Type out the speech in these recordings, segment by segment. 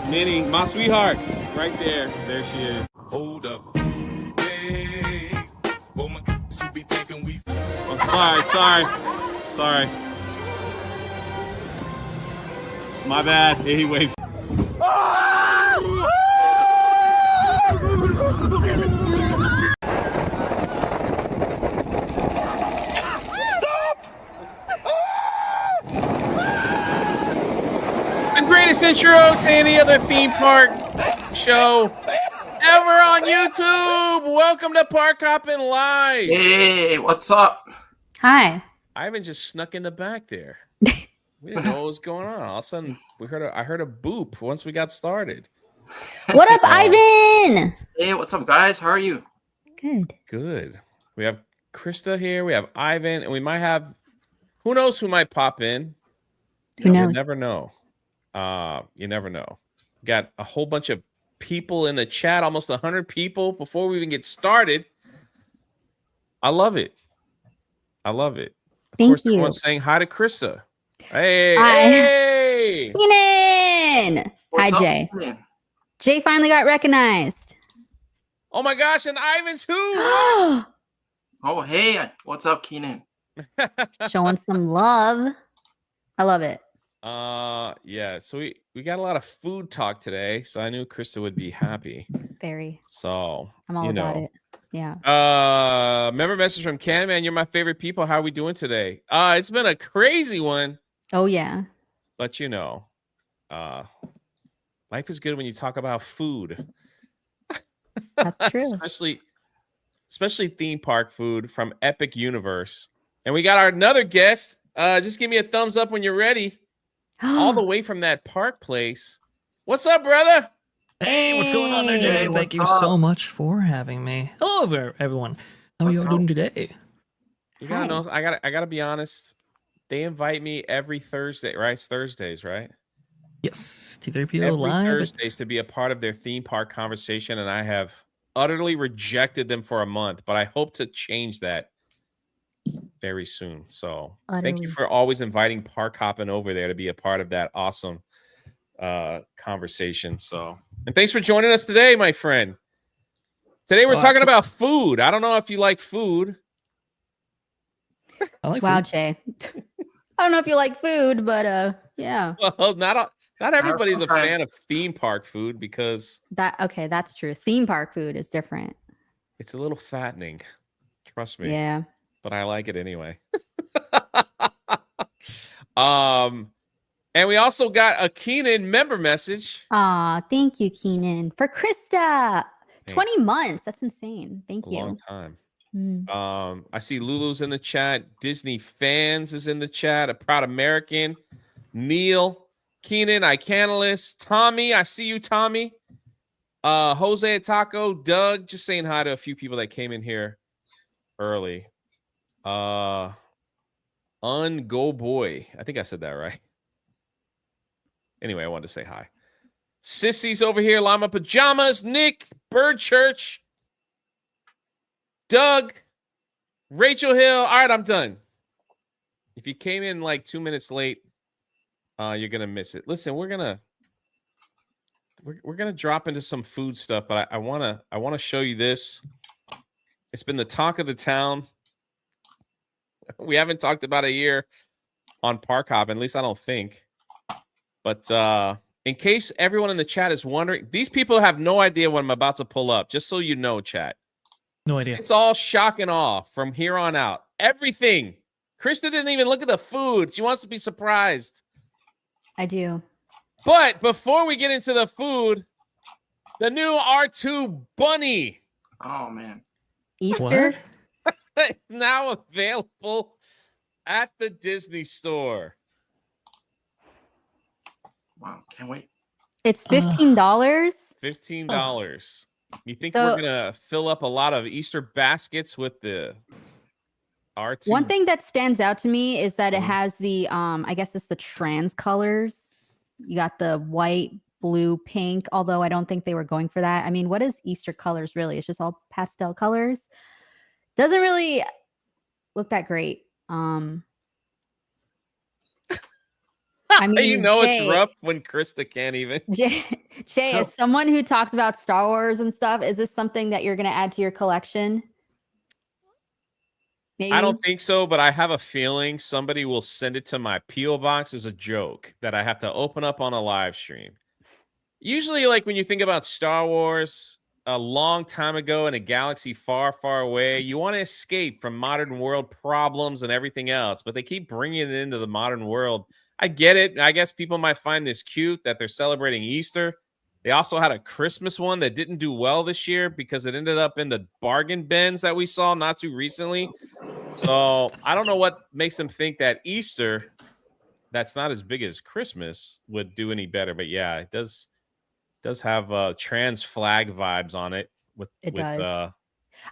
Minnie, my sweetheart, right there. There she is. Hold up. Hey. Oh, my be thinking we. Oh, sorry. My bad. He waves. The greatest intro to any other theme park show ever on YouTube. Welcome to Park Hoppin' Live. Hey, what's up? Hi. Ivan just snuck in the back there. We didn't know what was going on. All of a sudden, I heard a boop once we got started. What up, Ivan? Hey, what's up, guys? How are you? Good. We have Krista here. We have Ivan, and we might have who knows who might pop in. Who knows? You never know. You never know. Got a whole bunch of people in the chat, almost 100 people before we even get started. I love it. Of Thank course, you. everyone's saying hi to Krista. Hey, Hi. hey. Keenan. What's Hi, up, Jay. man? Jay finally got recognized. Oh my gosh, and Ivan's who? Oh, hey, what's up, Keenan? Showing some love. I love it. Yeah, so we got a lot of food talk today, so I knew Krista would be happy. Very. So I'm all about it. Yeah. Member message from Ken, man, you're my favorite people. How are we doing today? It's been a crazy one, Oh, yeah. but you know, life is good when you talk about food. That's true. especially theme park food from Epic Universe. And we got our another guest. Just give me a thumbs up when you're ready. All the way from that park place. What's up, brother? Hey, what's going on there, Jay? Hey, Thank you what's up? so much for having me. Hello, everyone. How are What's you all up? doing today? You gotta Hi. know, I gotta be honest. They invite me every Thursday, right? It's Thursdays, right? Yes, T3PO Every live. Thursdays to be a part of their theme park conversation, and I have utterly rejected them for a month, but I hope to change that very soon. So thank you Utterly. for always inviting Park Hoppin' over there to be a part of that awesome conversation. So, and thanks for joining us today, my friend. Today we're talking about food. I don't know if you like food. I like Wow, food. Jay. I don't know if you like food, but yeah. Well, not everybody's a sometimes. fan of theme park food because Okay, that's true. Theme park food is different. it's a little fattening. Trust me. Yeah. But I like it anyway. And we also got a Keenan member message. Aw, thank you, Keenan. For Krista. Thanks. 20 months. That's insane. Thank A you. long time. Mm. I see Lulu's in the chat. Disney fans is in the chat. A proud American. Neil, Keenan, Icanalist, Tommy. I see you, Tommy. Jose Taco, Doug. Just saying hi to a few people that came in here early. Ungo boy. I think I said that right. Anyway, I wanted to say hi. Sissy's over here. Llama Pajamas. Nick, Bird Church. Doug, Rachel Hill. All right, I'm done. If you came in like 2 minutes late, you're gonna miss it. Listen, we're gonna drop into some food stuff, but I wanna show you this. It's been the talk of the town. We haven't talked about it here on Park Hop, at least I don't think. But in case everyone in the chat is wondering, these people have no idea what I'm about to pull up. Just so you know, chat. No idea. It's all shock and awe from here on out. Everything. Krista didn't even look at the food. She wants to be surprised. I do. But before we get into the food, the new R2 bunny Oh, man. Easter. What? is now available at the Disney store. Wow, can't wait. It's $15. $15. You think So- we're gonna fill up a lot of Easter baskets with the R2? One thing that stands out to me is that it Mhm. has the I guess it's the trans colors. You got the white, blue, pink, although I don't think they were going for that. I mean, what is Easter colors really? It's just all pastel colors. Doesn't really look that great. I mean, you know Jay, it's rough when Krista can't even. Shay, So- as someone who talks about Star Wars and stuff, is this something that you're going to add to your collection? Maybe. I don't think so, but I have a feeling somebody will send it to my P.O. box as a joke that I have to open up on a live stream. Usually, like when you think about Star Wars a long time ago in a galaxy far, far away, you want to escape from modern world problems and everything else, but they keep bringing it into the modern world. I get it. I guess people might find this cute that they're celebrating Easter. They also had a Christmas one that didn't do well this year because it ended up in the bargain bins that we saw not too recently. So I don't know what makes them think that Easter, that's not as big as Christmas, would do any better. But yeah, it does have trans flag vibes on it. It does. Uh,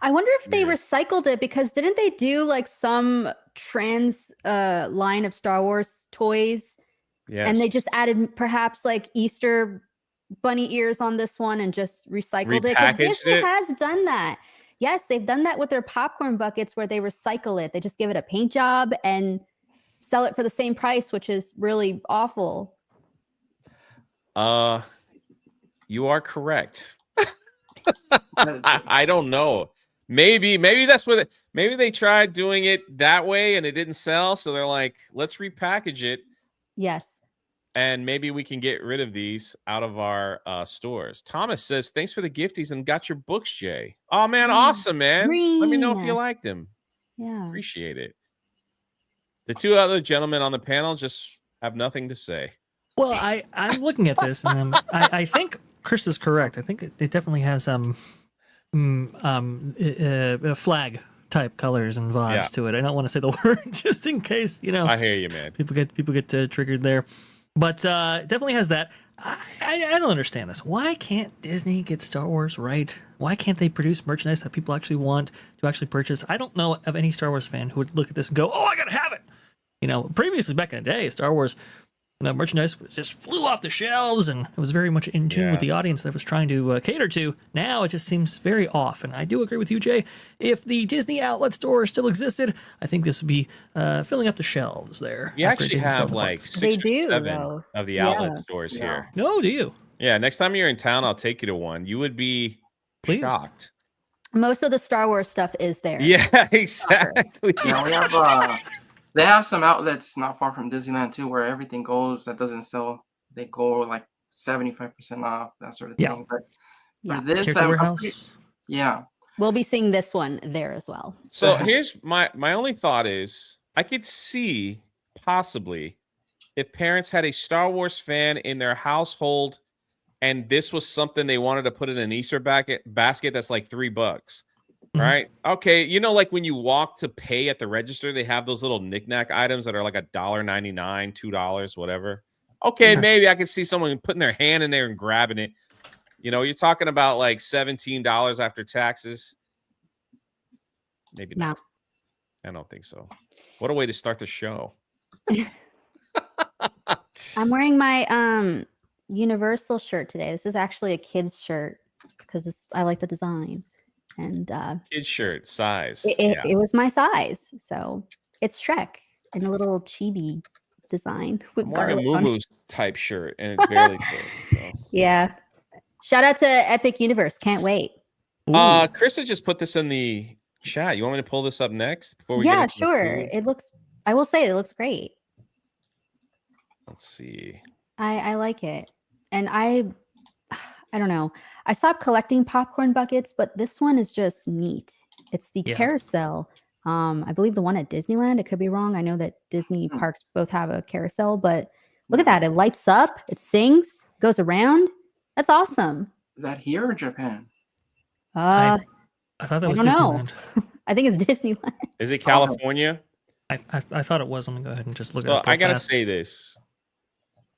I wonder if they yeah. recycled it because didn't they do like some trans line of Star Wars toys? yes. And they just added perhaps like Easter bunny ears on this one and just recycled it. Because Repackaged Disney it? has done that. Yes, they've done that with their popcorn buckets where they recycle it. They just give it a paint job and sell it for the same price, which is really awful. You are correct. I don't know. Maybe that's what maybe they tried doing it that way and it didn't sell. So they're like, let's repackage it. Yes. And maybe we can get rid of these out of our stores. Thomas says, thanks for the gifties and got your books, Jay. Oh, man. Awesome, man. Let me know if you Green. like them. Yeah. Appreciate it. The two other gentlemen on the panel just have nothing to say. Well, I'm looking at this, and I think Chris is correct. I think it definitely has flag type colors and vibes to it. I don't want to say the word just in case, I hear you, man. people get triggered there. But it definitely has that. I don't understand this. Why can't Disney get Star Wars right? Why can't they produce merchandise that people actually want to actually purchase? I don't know of any Star Wars fan who would look at this and go, "Oh, I gotta have it." Previously back in the day, Star Wars merchandise just flew off the shelves, and it was very much in tune with the audience that it was trying to cater to. Now it just seems very off, and I do agree with you, Jay. If the Disney outlet store still existed, I think this would be filling up the shelves there. You actually have like 6 They or do, 7 though. of the Yeah. outlet stores here. No, do you? Yeah, next time you're in town, I'll take you to one. You would be Please. shocked. Most of the Star Wars stuff is there. Yeah, exactly. Yeah, we have they have some outlets not far from Disneyland too, where everything goes that doesn't sell. They go like 75% off, that sort of thing. But Yeah. for this, Character I'm Warehouse. yeah. We'll be seeing this one there as well. So here's my only thought is I could see possibly if parents had a Star Wars fan in their household and this was something they wanted to put in an Easter basket that's like $3. Right. Okay. Like when you walk to pay at the register, they have those little knickknack items that are like $1.99, $2, whatever. Okay. Maybe I could see someone putting their hand in there and grabbing it. You're talking about like $17 after taxes. Maybe not. I don't think so. What a way to start the show. I'm wearing my Universal shirt today. This is actually a kid's shirt because I like the design. And kid shirt size. It was my size. So it's Shrek in a little chibi design with I'm wearing a garlic on it. Moo type shirt and it's barely fit. So. Yeah. Shout out to Epic Universe. Can't wait. Krista just put this in the chat. You want me to pull this up next before we Yeah, get into the sure. food? I will say it looks great. Let's see. I like it. And I don't know. I stopped collecting popcorn buckets, but this one is just neat. It's the carousel. I believe the one at Disneyland. It could be wrong. I know that Disney parks both have a carousel, but look at that. It lights up. It sings. Goes around. That's awesome. Is that here or Japan? I thought that was don't know. Disneyland. I think it's Disneyland. Is it California? I thought it was. Let me go ahead and just look So at it. I gotta say this.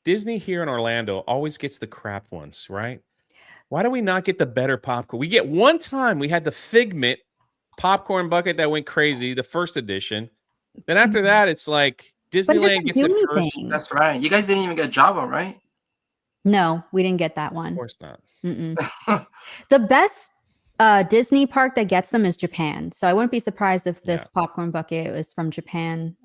Disney here in Orlando always gets the crap ones, right? Why do we not get the better popcorn? We get one time we had the Figment popcorn bucket that went crazy, the first edition. Then after that, it's like Disneyland gets it first. That's right. You guys didn't even get Java, right? No, we didn't get that one. Of course not. The best Disney park that gets them is Japan. So I wouldn't be surprised if this popcorn bucket was from Japan.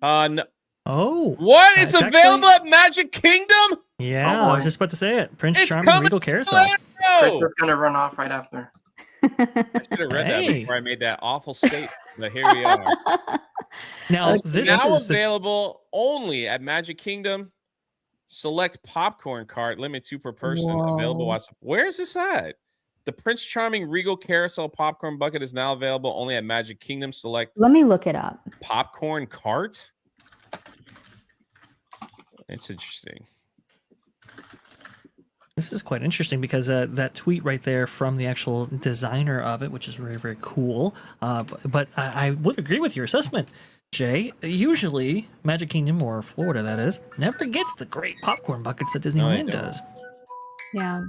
No, Oh, What? It's available actually, at Magic Kingdom? yeah, Oh, I was boy. just about to say it. Prince It's Charming coming Regal to Carousel. Chris Orlando. is gonna run off right after. I should have read that Hey. before I made that awful statement. But here we are. Now Okay. this Now is the available only at Magic Kingdom. Select popcorn cart, limit 2 per person. Available. Whoa. Where is this at? The Prince Charming Regal Carousel popcorn bucket is now available only at Magic Kingdom. Select Let me look it up. popcorn cart. It's interesting. This is quite interesting because that tweet right there from the actual designer of it, which is very, very cool. But I would agree with your assessment, Jay. Usually, Magic Kingdom or Florida, that is, never gets the great popcorn buckets that Disneyland don't. does. Yeah.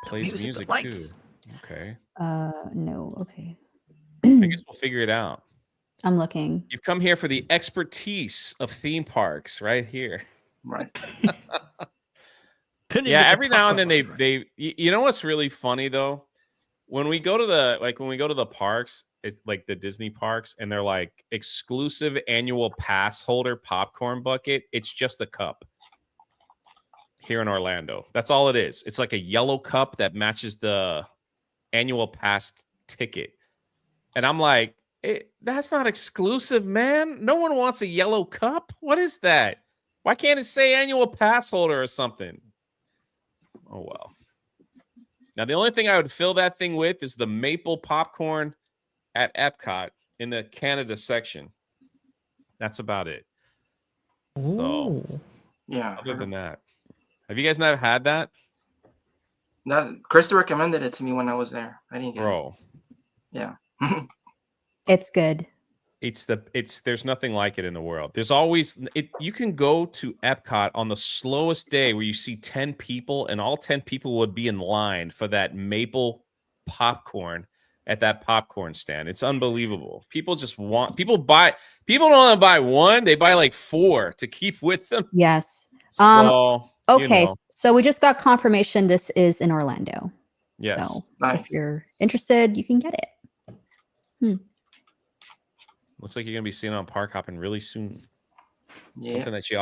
Plays Music, music the lights. too. Okay. No. Okay. I guess we'll figure it out. I'm looking. You've come here for the expertise of theme parks right here. Right. Couldn't Yeah, get the every now and then popcorn bucket right. you know what's really funny though? When we go to the parks, it's like the Disney parks, and they're like exclusive annual pass holder popcorn bucket. It's just a cup here in Orlando. That's all it is. It's like a yellow cup that matches the annual pass ticket. And I'm like, that's not exclusive, man. No one wants a yellow cup. What is that? Why can't it say annual pass holder or something? Oh, well. Now, the only thing I would fill that thing with is the maple popcorn at Epcot in the Canada section. That's about it. So, Ooh. Yeah. other than that, have you guys never had that? That Krista recommended it to me when I was there. I didn't get Bro, it. Yeah. It's good. there's nothing like it in the world. There's always you can go to Epcot on the slowest day where you see 10 people and all 10 people would be in line for that maple popcorn at that popcorn stand. It's unbelievable. People don't want to buy one, they buy like 4 to keep with them. Yes. So, Okay. So we just got confirmation this is in Orlando. yes. So Nice. if you're interested, you can get it. Looks like you're gonna be seeing it on Park Hoppin' really soon. Yeah. Something that you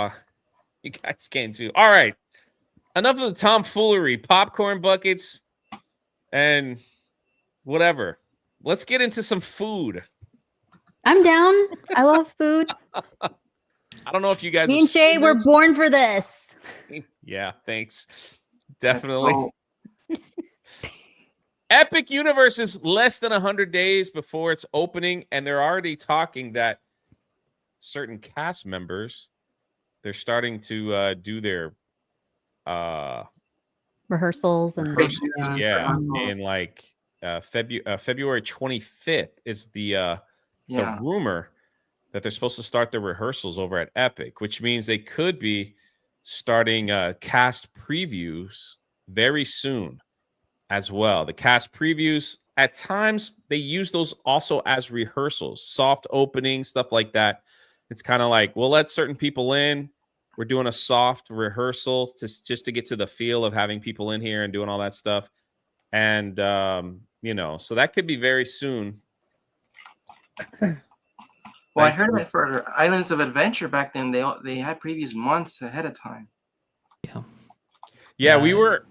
guys can do. All right. Enough of the tomfoolery, popcorn buckets, and whatever. Let's get into some food. I'm down. I love food. I don't know if you guys Me have and Jay seen were this. born for this. Yeah, thanks. Definitely. Oh, Epic Universe is less than 100 days before its opening, and they're already talking that certain cast members, they're starting to do their Rehearsals and Rehearsals, yeah, Yeah. in like February 25th is the yeah. rumor that they're supposed to start their rehearsals over at Epic, which means they could be starting cast previews very soon as well. The cast previews, at times, they use those also as rehearsals, soft openings, stuff like that. It's kind of like, we'll let certain people in. We're doing a soft rehearsal just to get to the feel of having people in here and doing all that stuff. And, so that could be very soon. Well, I heard that for Islands of Adventure back then, they had previews months ahead of time. Yeah, we were.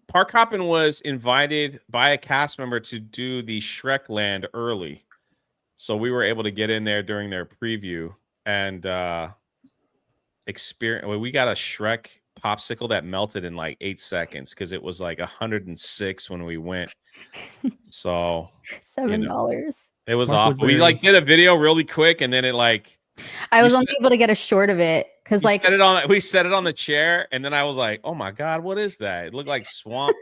Park Hoppin' was invited by a cast member to do the Shrek Land early. So we were able to get in there during their preview and experience. Well, we got a Shrek popsicle that melted in like 8 seconds because it was like 106 when we went. So $7. it was Mark awful. We Woodbury. like did a video really quick and then it like I was You only able to get a short of it because we like set it on the chair and then I was like, oh my God, what is that? It looked like swamp.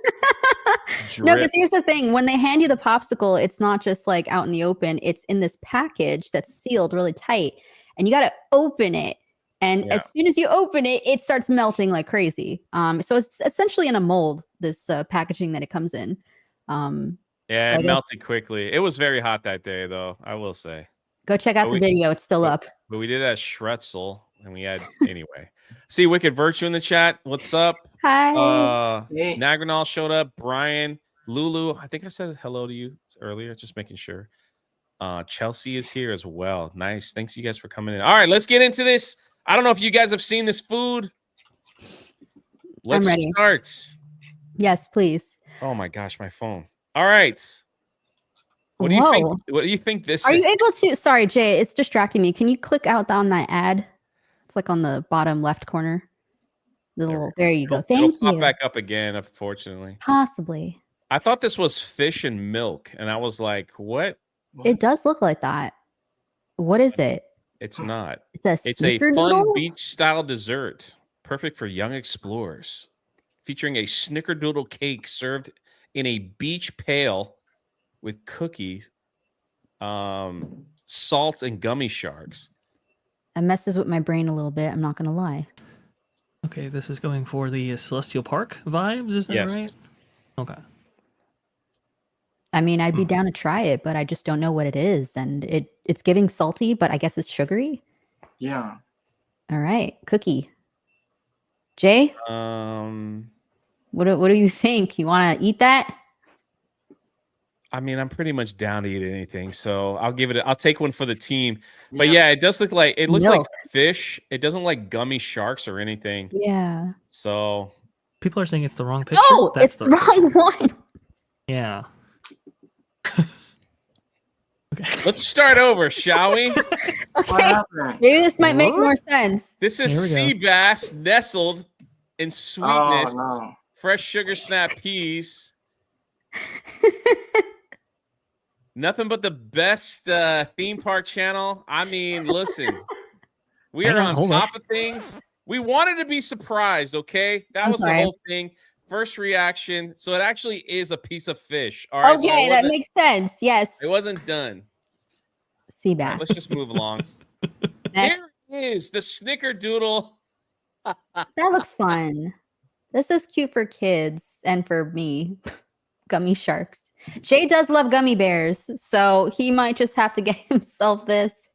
no, drip. because here's the thing: when they hand you the popsicle, it's not just like out in the open; it's in this package that's sealed really tight, and you got to open it. And Yeah. as soon as you open it, it starts melting like crazy. So it's essentially in a mold. This packaging that it comes in. Yeah, So it I guess- melted quickly. It was very hot that day, though, I will say. Go check out But the video; it's still up. But we did it at Schretzel, and we had anyway. See Wicked Virtue in the chat. What's up? Hi. Hey. Nagranal showed up. Brian, Lulu. I think I said hello to you earlier. Just making sure. Chelsea is here as well. Nice. Thanks you guys for coming in. All right, let's get into this. I don't know if you guys have seen this food. Let's ready. start. Yes, please. Oh my gosh, my phone. All right. What do you think? Whoa. What do you think this Are is? you able to? Sorry, Jay, it's distracting me. Can you click out on that ad? It's like on the bottom left corner. There you go. It'll Thank pop you. back up again, unfortunately. Possibly. I thought this was fish and milk, and I was like, what? It does look like that. What is it? It's not. It's a It's a snickerdoodle? fun beach-style dessert, perfect for young explorers, featuring a snickerdoodle cake served in a beach pail with cookies, salt, and gummy sharks. It messes with my brain a little bit. I'm not gonna lie. Okay, this is going for the Celestial Park vibes, is that Yes. right? Okay. I mean, I'd be down to try it, but I just don't know what it is, and it's giving salty, but I guess it's sugary. Yeah. All right, cookie. Jay, what do you think? You want to eat that? I mean, I'm pretty much down to eat anything, so I'll give it. I'll take one for the team. But yeah, it does look like like Milk. fish. It doesn't like gummy sharks or anything. Yeah. So People are saying it's the wrong picture. Oh, it's the wrong one. Yeah. let's start over, shall we? What Okay, happened? maybe this might make What? more sense. This is Here we sea go. bass nestled in sweetness, Oh no. fresh sugar snap peas. Nothing but the best theme park channel. I mean, listen, we Hang are on, on hold top on. of things. We wanted to be surprised, okay? That I'm was sorry. the whole thing. First reaction. So it actually is a piece of fish. All right. so Okay, that makes sense. Yes. it wasn't done. Sea All right, bass. let's just move along. Next. Here is the snickerdoodle. That looks fun. This is cute for kids and for me. Gummy sharks. Jay does love gummy bears, so he might just have to get himself this.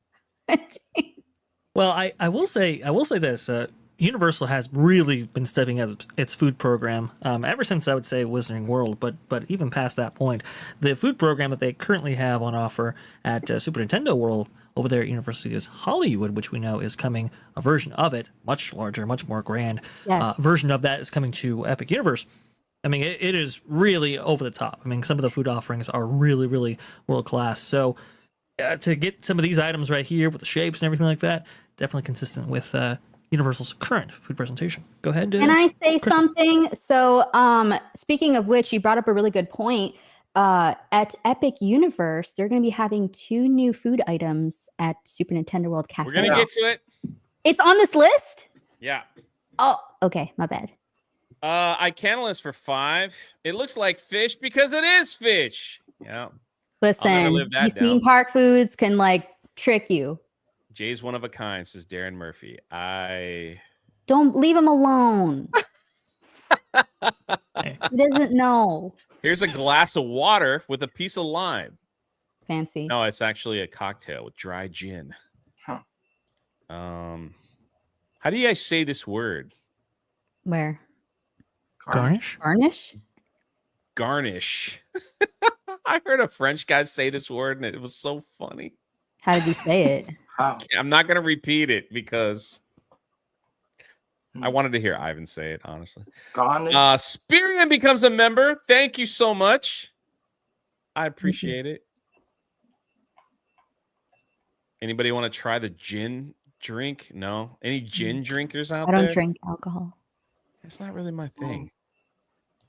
Well, I will say this. Universal has really been stepping up its food program ever since, I would say, Wizarding World, but even past that point. The food program that they currently have on offer at Super Nintendo World over there at Universal Studios Hollywood, which we know is coming, a version of it, much larger, much more grand, Yes. version of that is coming to Epic Universe. I mean, it is really over the top. I mean, some of the food offerings are really, really world class. So to get some of these items right here with the shapes and everything like that, definitely consistent with Universal's current food presentation. Go ahead. Can I say Krista. something? So, speaking of which, you brought up a really good point. At Epic Universe, they're going to be having 2 new food items at Super Nintendo World Cafe. We're going to get to it. It's on this list? Yeah. Oh, okay. My bad. I can list for 5. It looks like fish because it is fish. Yeah. Listen, live that these theme down. park foods can like trick you. Jay's one of a kind, says Darren Murphy. Don't leave him alone. He doesn't know. Here's a glass of water with a piece of lime. Fancy. No, it's actually a cocktail with dry gin. Huh. How do you guys say this word? Where? Garnish? Garnish? Garnish. I heard a French guy say this word and it was so funny. How did he say it? How? I'm not going to repeat it because I wanted to hear Ivan say it, honestly. Garnish? Spirian becomes a member. Thank you so much. I appreciate it. Anybody want to try the gin drink? No? Any gin drinkers out I there? don't drink alcohol. It's not really my thing.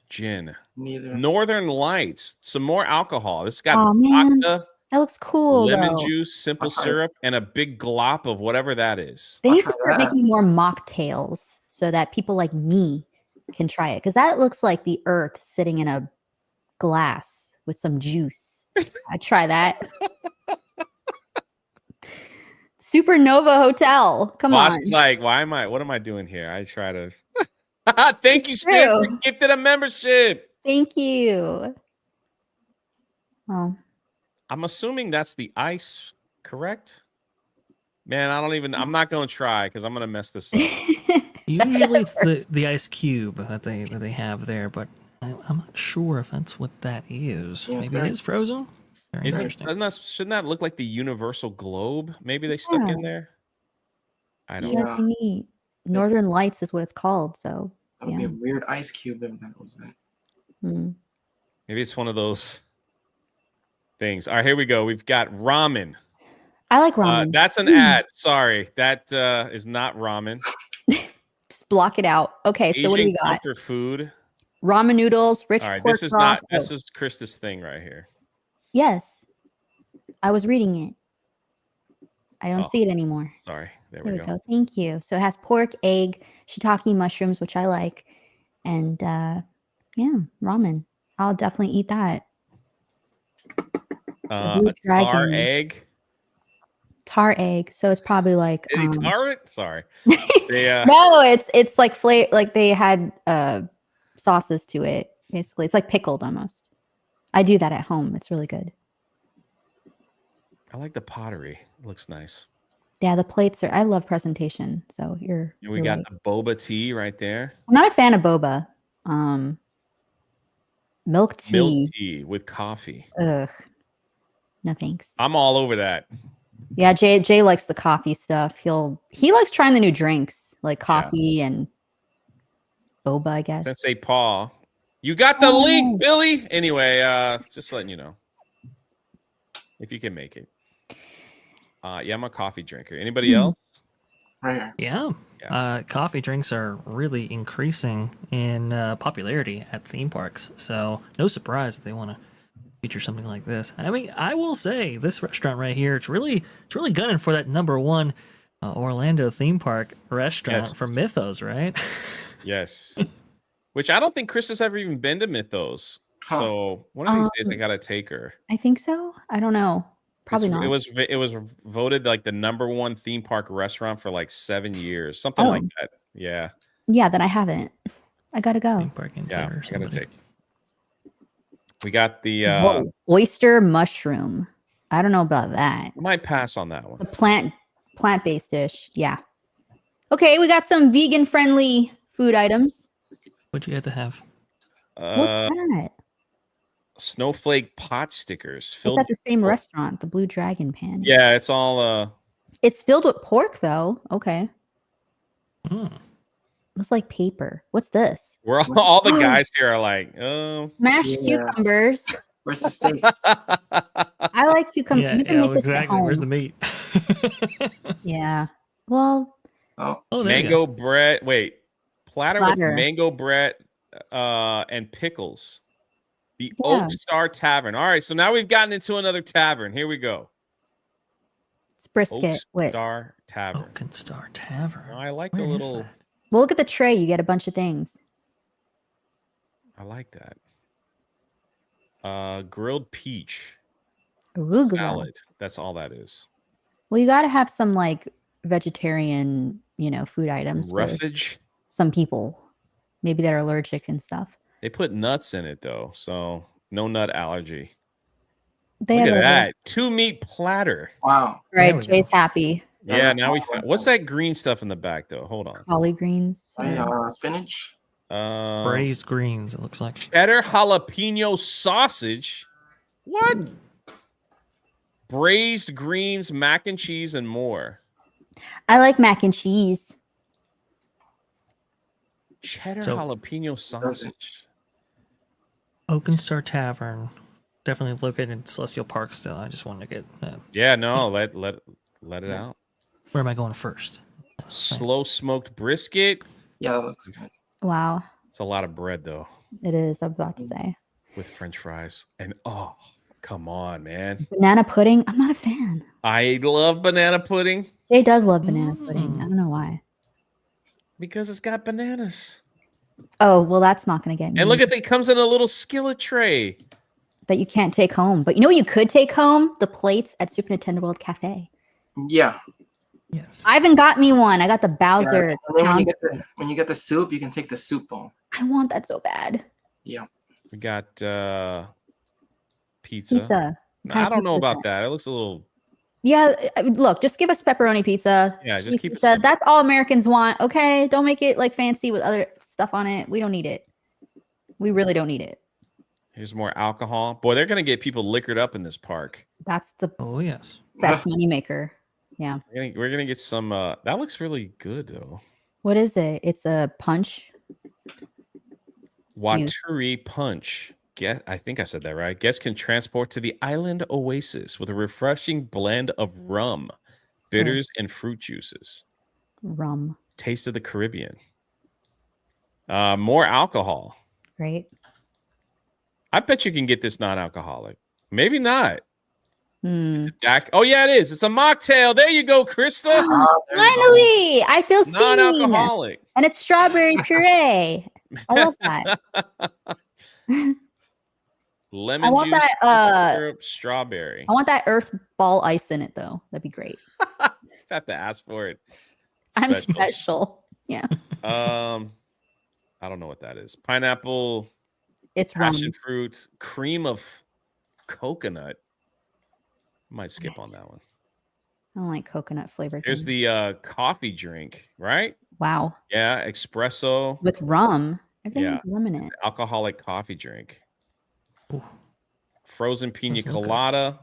Gin. Neither. Northern Lights. Some more alcohol. This got Aw, man. vodka, That looks cool. lemon though. juice, simple Okay. syrup, and a big glop of whatever that is. They I'll need to try start that. making more mocktails so that people like me can try it. Because that looks like the earth sitting in a glass with some juice. I'd try that. Supernova Hotel. Come Boss on. is like, what am I doing here? I try to thank you, It's Smith, for true. gifted a membership. Thank you. Well, I'm assuming that's the ice, correct? Man, I'm not gonna try because I'm gonna mess this up. Usually it's the ice cube that they have there, but I'm not sure if that's what that is. Yeah, Maybe it very- is frozen. Very interesting. Shouldn't that look like the universal globe? Maybe they stuck in Yeah. there. I don't Yeah, know. Yeah. that'd be neat. Northern Lights is what it's called. So That would be yeah. a weird ice cube if that was it. Mm. Maybe it's one of those things. All right, here we go. We've got ramen. I like ramen. That's an ad. Sorry, that is not ramen. Just block it out. Okay, so what do Asian we got? comfort food. Ramen noodles, rich All right, pork this is broth. not. This is Krista's thing right here. Yes, I was reading it. I don't Oh, see it anymore. Sorry, there There we we go. go. Thank you. So it has pork, egg, shiitake mushrooms, which I like, and yeah, ramen. I'll definitely eat that. Blue A tar dragon. egg. Tar egg. So it's probably like Did he tar it? Sorry. They, no, it's like like they had sauces to it. Basically, it's like pickled almost. I do that at home. It's really good. I like the pottery. It looks nice. Yeah, the plates are. I love presentation. So you're. And we you're got right. the boba tea right there. I'm not a fan of boba. Milk tea. Milk tea with coffee. Ugh. No thanks. I'm all over that. Yeah, Jay likes the coffee stuff. He likes trying the new drinks like coffee and boba, I guess. Sensei Paul. You got the link, Billy. Anyway, just letting you know. If you can make it. Yeah, I'm a coffee drinker. Anybody else? Right here. Yeah. Coffee drinks are really increasing in popularity at theme parks. So no surprise that they want to feature something like this. I mean, I will say this restaurant right here, it's really gunning for that #1 Orlando theme park restaurant for Mythos, right? Yes. Which I don't think Chris has ever even been to Mythos. Huh. So one of these days I gotta take her. I think so. I don't know. Probably not. It was voted like the #1 theme park restaurant for like 7 years, something like that. Yeah. Yeah, then I haven't. I gotta go. Theme park insider. I gotta take. We got the oyster mushroom. I don't know about that. I might pass on that one. The plant-based dish. Yeah. Okay, we got some vegan-friendly food items. What'd you have to have? What's that? Snowflake pot stickers It's filled at the same restaurant, the Blue Dragon Pan. Yeah, it's all It's filled with pork though. Okay. Mm. Looks like paper. What's this? we're all the guys here are like, oh. Mashed cucumbers. Where's the steak? I like cucumber. Yeah, You can make this at exactly. home. Where's the meat? Yeah. Well, Oh, there you Mango go. bread. Wait. Platter Platter. with mango bread and pickles. The Yeah. Oak Star Tavern. All right, so now we've gotten into another tavern. Here we go. it's brisket. Oak Wait. Star Tavern. Oaken Star Tavern. Oh, I like Where the is little. that? Well, look at the tray. You get a bunch of things. I like that. Grilled peach Arugula. salad. That's all that is. Well, you got to have some like vegetarian, food items. for Roughage. some people, maybe that are allergic and stuff. They put nuts in it though, so no nut allergy. They Look have at that 2-meat platter. wow. There Right, we Jay's go. happy. Yeah, now we found. What's that green stuff in the back though? Hold on. Collard greens. Spinach. Braised greens, it looks like. Cheddar jalapeno sausage. What? Braised greens, mac and cheese, and more. I like mac and cheese. Cheddar So- jalapeno sausage. Oaken Star Tavern. Definitely located in Celestial Park still. I just wanted to get Yeah, no, let it out. where am I going first? Slow smoked brisket. Yeah, that looks good. Wow, It's a lot of bread though, it is. I'm about to say with French fries. And oh, come on, man. banana pudding. I'm not a fan. I love banana pudding Jay does love banana pudding. I don't know why. because it's got bananas. Oh well, that's not going to get me. And look at it comes in a little skillet tray. that you can't take home. But you know what you could take home? The plates at Super Nintendo World Cafe. Yeah. Yes. Ivan got me one. I got the Bowser. And then when you pound- get the soup, you can take the soup bowl. I want that so bad. Yeah. We got pizza. Pizza. No, Kind I of don't know pizza is about that. It looks a little. Yeah, look, just give us pepperoni pizza. Yeah, just cheese keep it pizza. simple. That's all Americans want. Okay, don't make it like fancy with other stuff on it. We don't need it. We really don't need it. Here's more alcohol. Boy, they're gonna get people liquored up in this park. That's the Oh yes. best moneymaker. Yeah. We're gonna get some. That looks really good though. What is it? It's a punch. Waturi Punch. I think I said that right. Guests can transport to the island oasis with a refreshing blend of rum, bitters, and fruit juices. Rum. Taste of the Caribbean. More alcohol. Great. I bet you can get this non-alcoholic. Maybe not. Hmm. Oh yeah, it is. It's a mocktail. There you go, Krista. There you go. Finally, I feel seen. Non-alcoholic. And it's strawberry puree. I love that. Lemon I want juice, that, syrup, strawberry. I want that earth ball ice in it though. That'd be great. Have to ask for it. I'm special. Yeah. I don't know what that is. Pineapple, It's rum. passion fruit, cream of coconut. Might skip on that one. I don't like coconut flavored. Here's things. the coffee drink, right? Wow. Yeah, espresso. With rum. Everything Yeah. has rum in it. It's an alcoholic coffee drink. Ooh. Frozen pina Those look good. colada.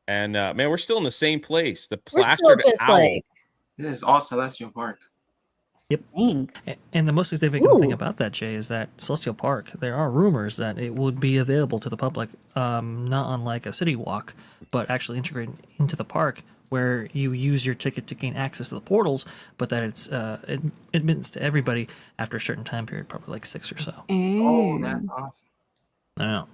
And man, we're still in the same place. The We're plastered still just owl. like, This is all Celestial Park. dang. And the most significant thing Ooh. about that, Jay, is that Celestial Park, there are rumors that it would be available to the public, not unlike a city walk, but actually integrated into the park where you use your ticket to gain access to the portals, but that it's admittance to everybody after a certain time period, probably like 6 or so. Oh, Mm. that's awesome. I don't know.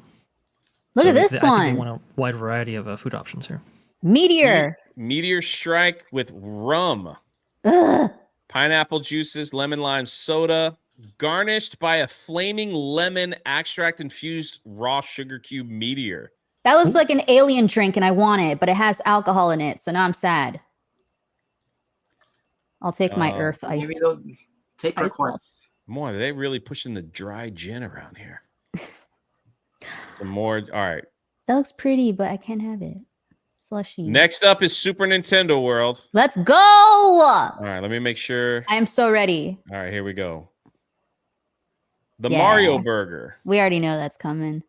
Look So at this I think they one. want a wide variety of food options here. Meteor. Meteor strike with rum. Ugh. Pineapple juices, lemon lime soda, garnished by a flaming lemon extract infused raw sugar cube meteor. That looks like an alien drink and I want it, but it has alcohol in it. So now I'm sad. I'll take my earth ice. Maybe they'll take Ice requests. Boy, they really pushing the dry gin around here. Some more. All right. That looks pretty, but I can't have it. Slushy. Next up is Super Nintendo World. Let's go. All right, let me make sure. I am so ready. All right, here we go. The Yeah. Mario Burger. We already know that's coming.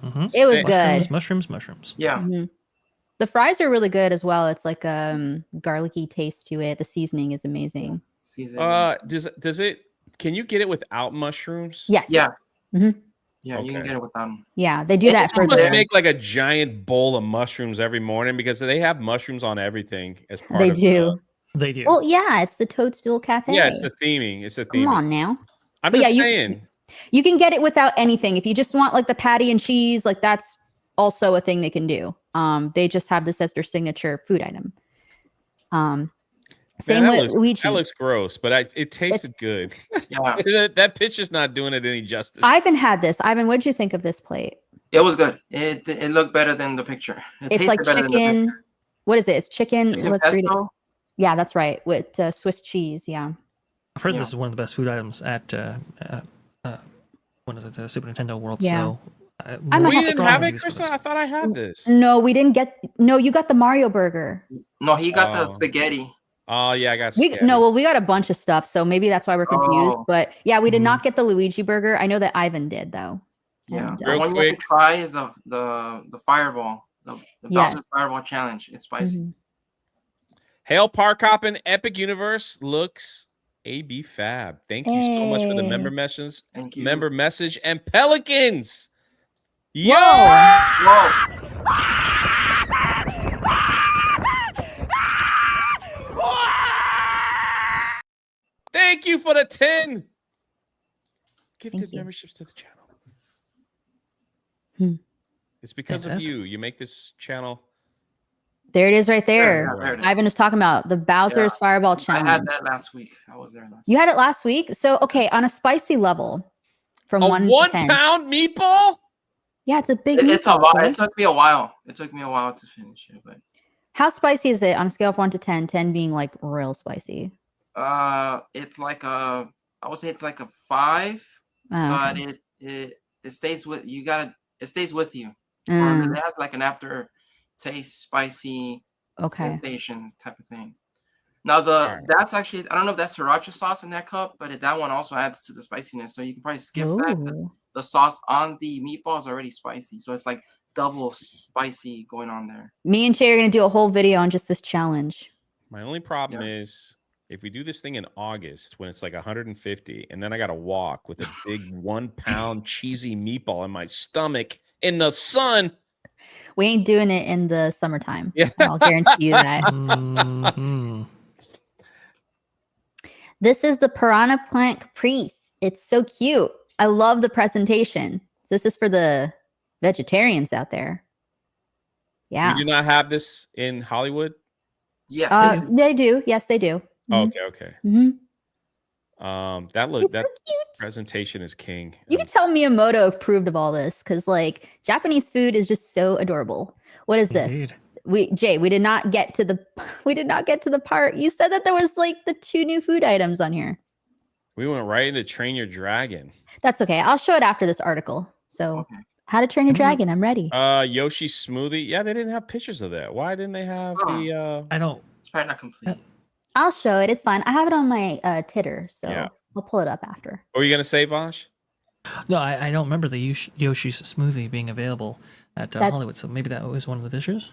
Mm-hmm. It was Mushrooms, good. Mushrooms. Yeah. Mhm. The fries are really good as well. It's like garlicky taste to it. The seasoning is amazing. Season. Does it? Can you get it without mushrooms? Yes. Yeah. Mhm. Yeah, you can Okay. get it without them. Yeah, they do They that just for Must the. make like a giant bowl of mushrooms every morning because they have mushrooms on everything as part They of do. They do. Well, yeah, it's the Toadstool Cafe. Yeah, it's the theming. It's the Come theming. on now. I'm But just yeah, saying. You can get it without anything. If you just want like the patty and cheese, like that's also a thing they can do. They just have this as their signature food item. Same Man, with Luigi. That looks gross, but it tasted good. Yeah. that picture's not doing it any justice. Ivan had this. Ivan, what did you think of this plate? It was good. It looked better than the picture. It It's tasted like better than the chicken. picture. What is it? It's chicken. Chicken Let's read it. pesto. Yeah, that's right. With Swiss cheese. Yeah. I've heard Yeah. this is one of the best food items at what is it, the Super Nintendo World. Yeah. So I might we have to didn't try have strong it, reviews for Krista. this. I thought I had this. No, we didn't get. No, you got the Mario burger. No, he got the Oh. spaghetti. Oh yeah, I got We spaghetti. no, well, we got a bunch of stuff, so maybe that's why we're confused. Oh. But yeah, we did Mhm. not get the Luigi burger. I know that Ivan did though. Yeah. And, The Real one you have quick. to try is the fireball. The Yes. Bowser Fireball Challenge. It's spicy. Mhm. Hail Park Hoppin' Epic Universe looks AB fab. Thank you so much for the Hey. member message, Thank you. and Pelicans. Yo! Whoa. Thank you for the 10 gifted Thank you. memberships to the channel. Hmm. It's because Fantastic. of you. You make this channel. There it is, right there. Yeah, there it is. Ivan was talking about the Bowser's Yeah. Fireball I Challenge. had that last week. I was there last You had it last week. So okay, on a spicy level, from A 1 1 to 10. pound meatball? Yeah, it's a big. It's a meatball, lot. right? It took me a while. It took me a while to finish it, but How spicy is it on a scale of 1 to 10? 10 being like real spicy. it's like I would say it's like a 5, Oh, but okay. it stays with you. It stays with you. Mm, It has like an after taste, spicy okay. sensation type of thing. Now Alright. that's actually, I don't know if that's sriracha sauce in that cup, but that one also adds to the spiciness. So you can probably skip that because Ooh. the sauce on the meatball is already spicy. So it's like double spicy going on there. Me and Jay are gonna do a whole video on just this challenge. My only problem is if we do this thing in August when it's like 150, and then I got to walk with a big 1 pound cheesy meatball in my stomach in the sun. We ain't doing it in the summertime. Yeah. I'll guarantee you that. Mhm. This is the piranha plant caprice. It's so cute. I love the presentation. This is for the vegetarians out there. Yeah. We do not have this in Hollywood. Yeah. They do. Yes, they do. Mhm. Okay. Mhm. That It's so cute. presentation is king. You can tell Miyamoto approved of all this because, like, Japanese food is just so adorable. What is this? Indeed. We did not get to the part. You said that there was like the 2 new food items on here. We went right into Train Your Dragon. That's okay. I'll show it after this article. So, Okay. How to Train Your Dragon. I'm ready. Yoshi smoothie. Yeah, they didn't have pictures of that. Why didn't they have the? I don't. It's probably not complete. I'll show it. It's fine. I have it on my Titter, so Yeah. I'll pull it up after. What were you gonna say, Vosh? No, I don't remember the Yoshi's smoothie being available at Hollywood. So maybe that was one of the dishes.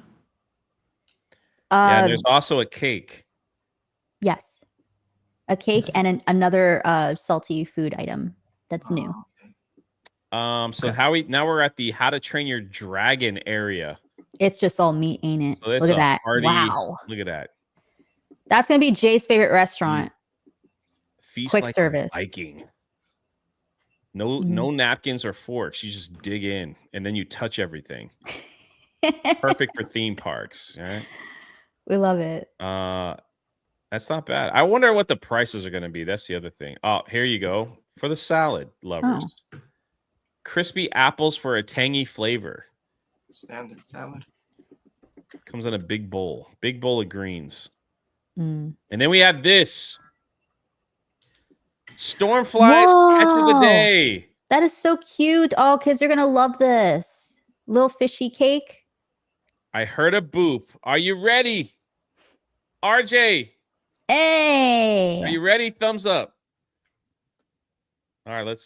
Yeah, and there's also a cake. Yes, a cake and another salty food item that's new. So Okay. now we're at the How to Train Your Dragon area. It's just all meat, ain't it? So that's Look at a that! hearty- Wow, Look at that. that's gonna be Jay's favorite restaurant. Feast Quick like service. a Viking. No napkins or forks. You just dig in and then you touch everything. Perfect for theme parks, right? We love it. That's not bad. I wonder what the prices are going to be. That's the other thing. Oh, here you go. For the salad lovers. Crispy apples for a tangy flavor. Standard salad. Comes in a big bowl. Big bowl of greens. Mm. And then we have this. Stormflies catch of the Whoa. day. That is so cute. Oh, kids are gonna love this. Little fishy cake. I heard a boop. Are you ready? RJ, Hey. are you ready? Thumbs up. All right,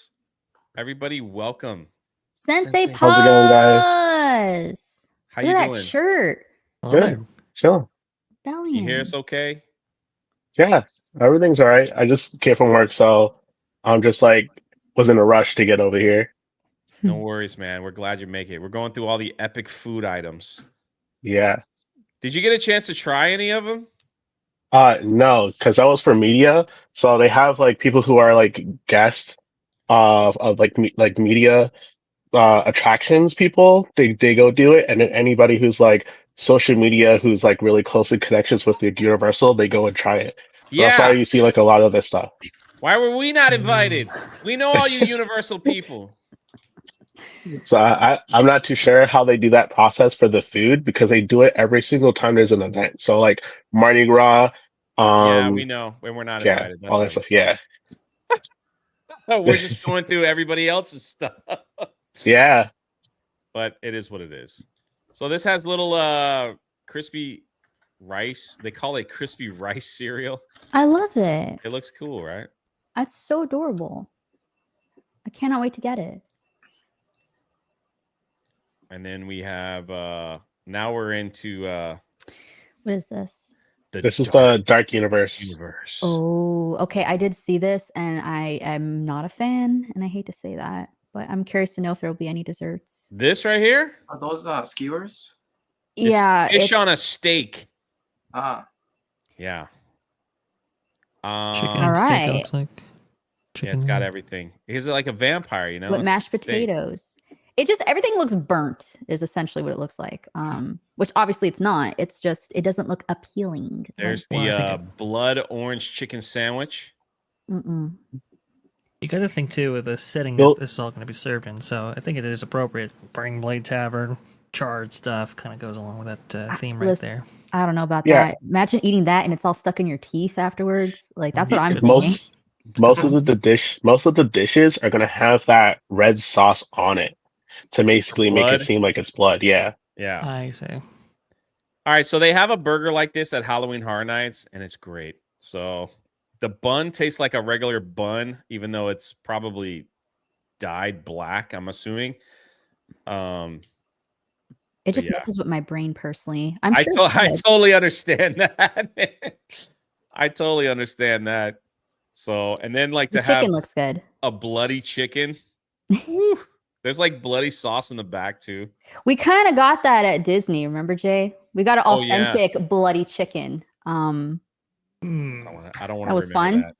everybody welcome. Sensei How's Puz. it going, guys? How Look you at doing? that shirt. Well, Good. there. Sure. Belly. You hear us okay? Yeah, everything's all right. I just came from work, so I'm just like was in a rush to get over here. No worries, man. We're glad you make it. We're going through all the epic food items. Yeah. Did you get a chance to try any of them? No, because that was for media. So they have like people who are like guests of like media attractions people. They go do it, and then anybody who's like social media who's like really closely connections with the Universal, they go and try it. So that's why Yeah. you see like a lot of this stuff. Why were we not invited? We know all you Universal people. So I'm not too sure how they do that process for the food because they do it every single time there's an event. So like Mardi Gras, Yeah, we know when we're not yeah, invited. That's all that right. stuff. Yeah, We're just going through everybody else's stuff. yeah. But it is what it is. So this has little crispy rice. They call it crispy rice cereal. I love it. It looks cool, right? That's so adorable. I cannot wait to get it. And then we have now we're into What is this? This is the Dark Universe. Oh, okay. I did see this and I am not a fan, and I hate to say that, but I'm curious to know if there will be any desserts. This right here? Are those skewers? It's Yeah. fish it's- on a steak. Yeah. Chicken All and steak. It right. looks like. Yeah, it's got everything. He's like a vampire, you know. with It's mashed steak. potatoes. It just everything looks burnt is essentially what it looks like. Which obviously it's not. It's just it doesn't look appealing. There's Well, I the think blood orange chicken sandwich. Mm-mm. You got to think too of the setting Well- that this is all going to be served in. So I think it is appropriate. Burning Blade Tavern, charred stuff, kind of goes along with that theme right Listen, there. I don't know about Yeah. that. Imagine eating that and it's all stuck in your teeth afterwards. Like that's what I'm thinking. Most of the dishes are gonna have that red sauce on it to basically make Blood? it seem like it's blood. Yeah. Yeah. I say. All right, so they have a burger like this at Halloween Horror Nights, and it's great. So the bun tastes like a regular bun, even though it's probably dyed black, I'm assuming. It just yeah. messes with my brain personally. I'm I, sure to- it's I good. totally understand that. I totally understand that. So, and then like The to have chicken looks good. a bloody chicken. Woo, there's like bloody sauce in the back too. We kind of got that at Disney. Remember, Jay? We got an Oh, yeah. authentic bloody chicken. Mm. I don't want That to was remember fun. that.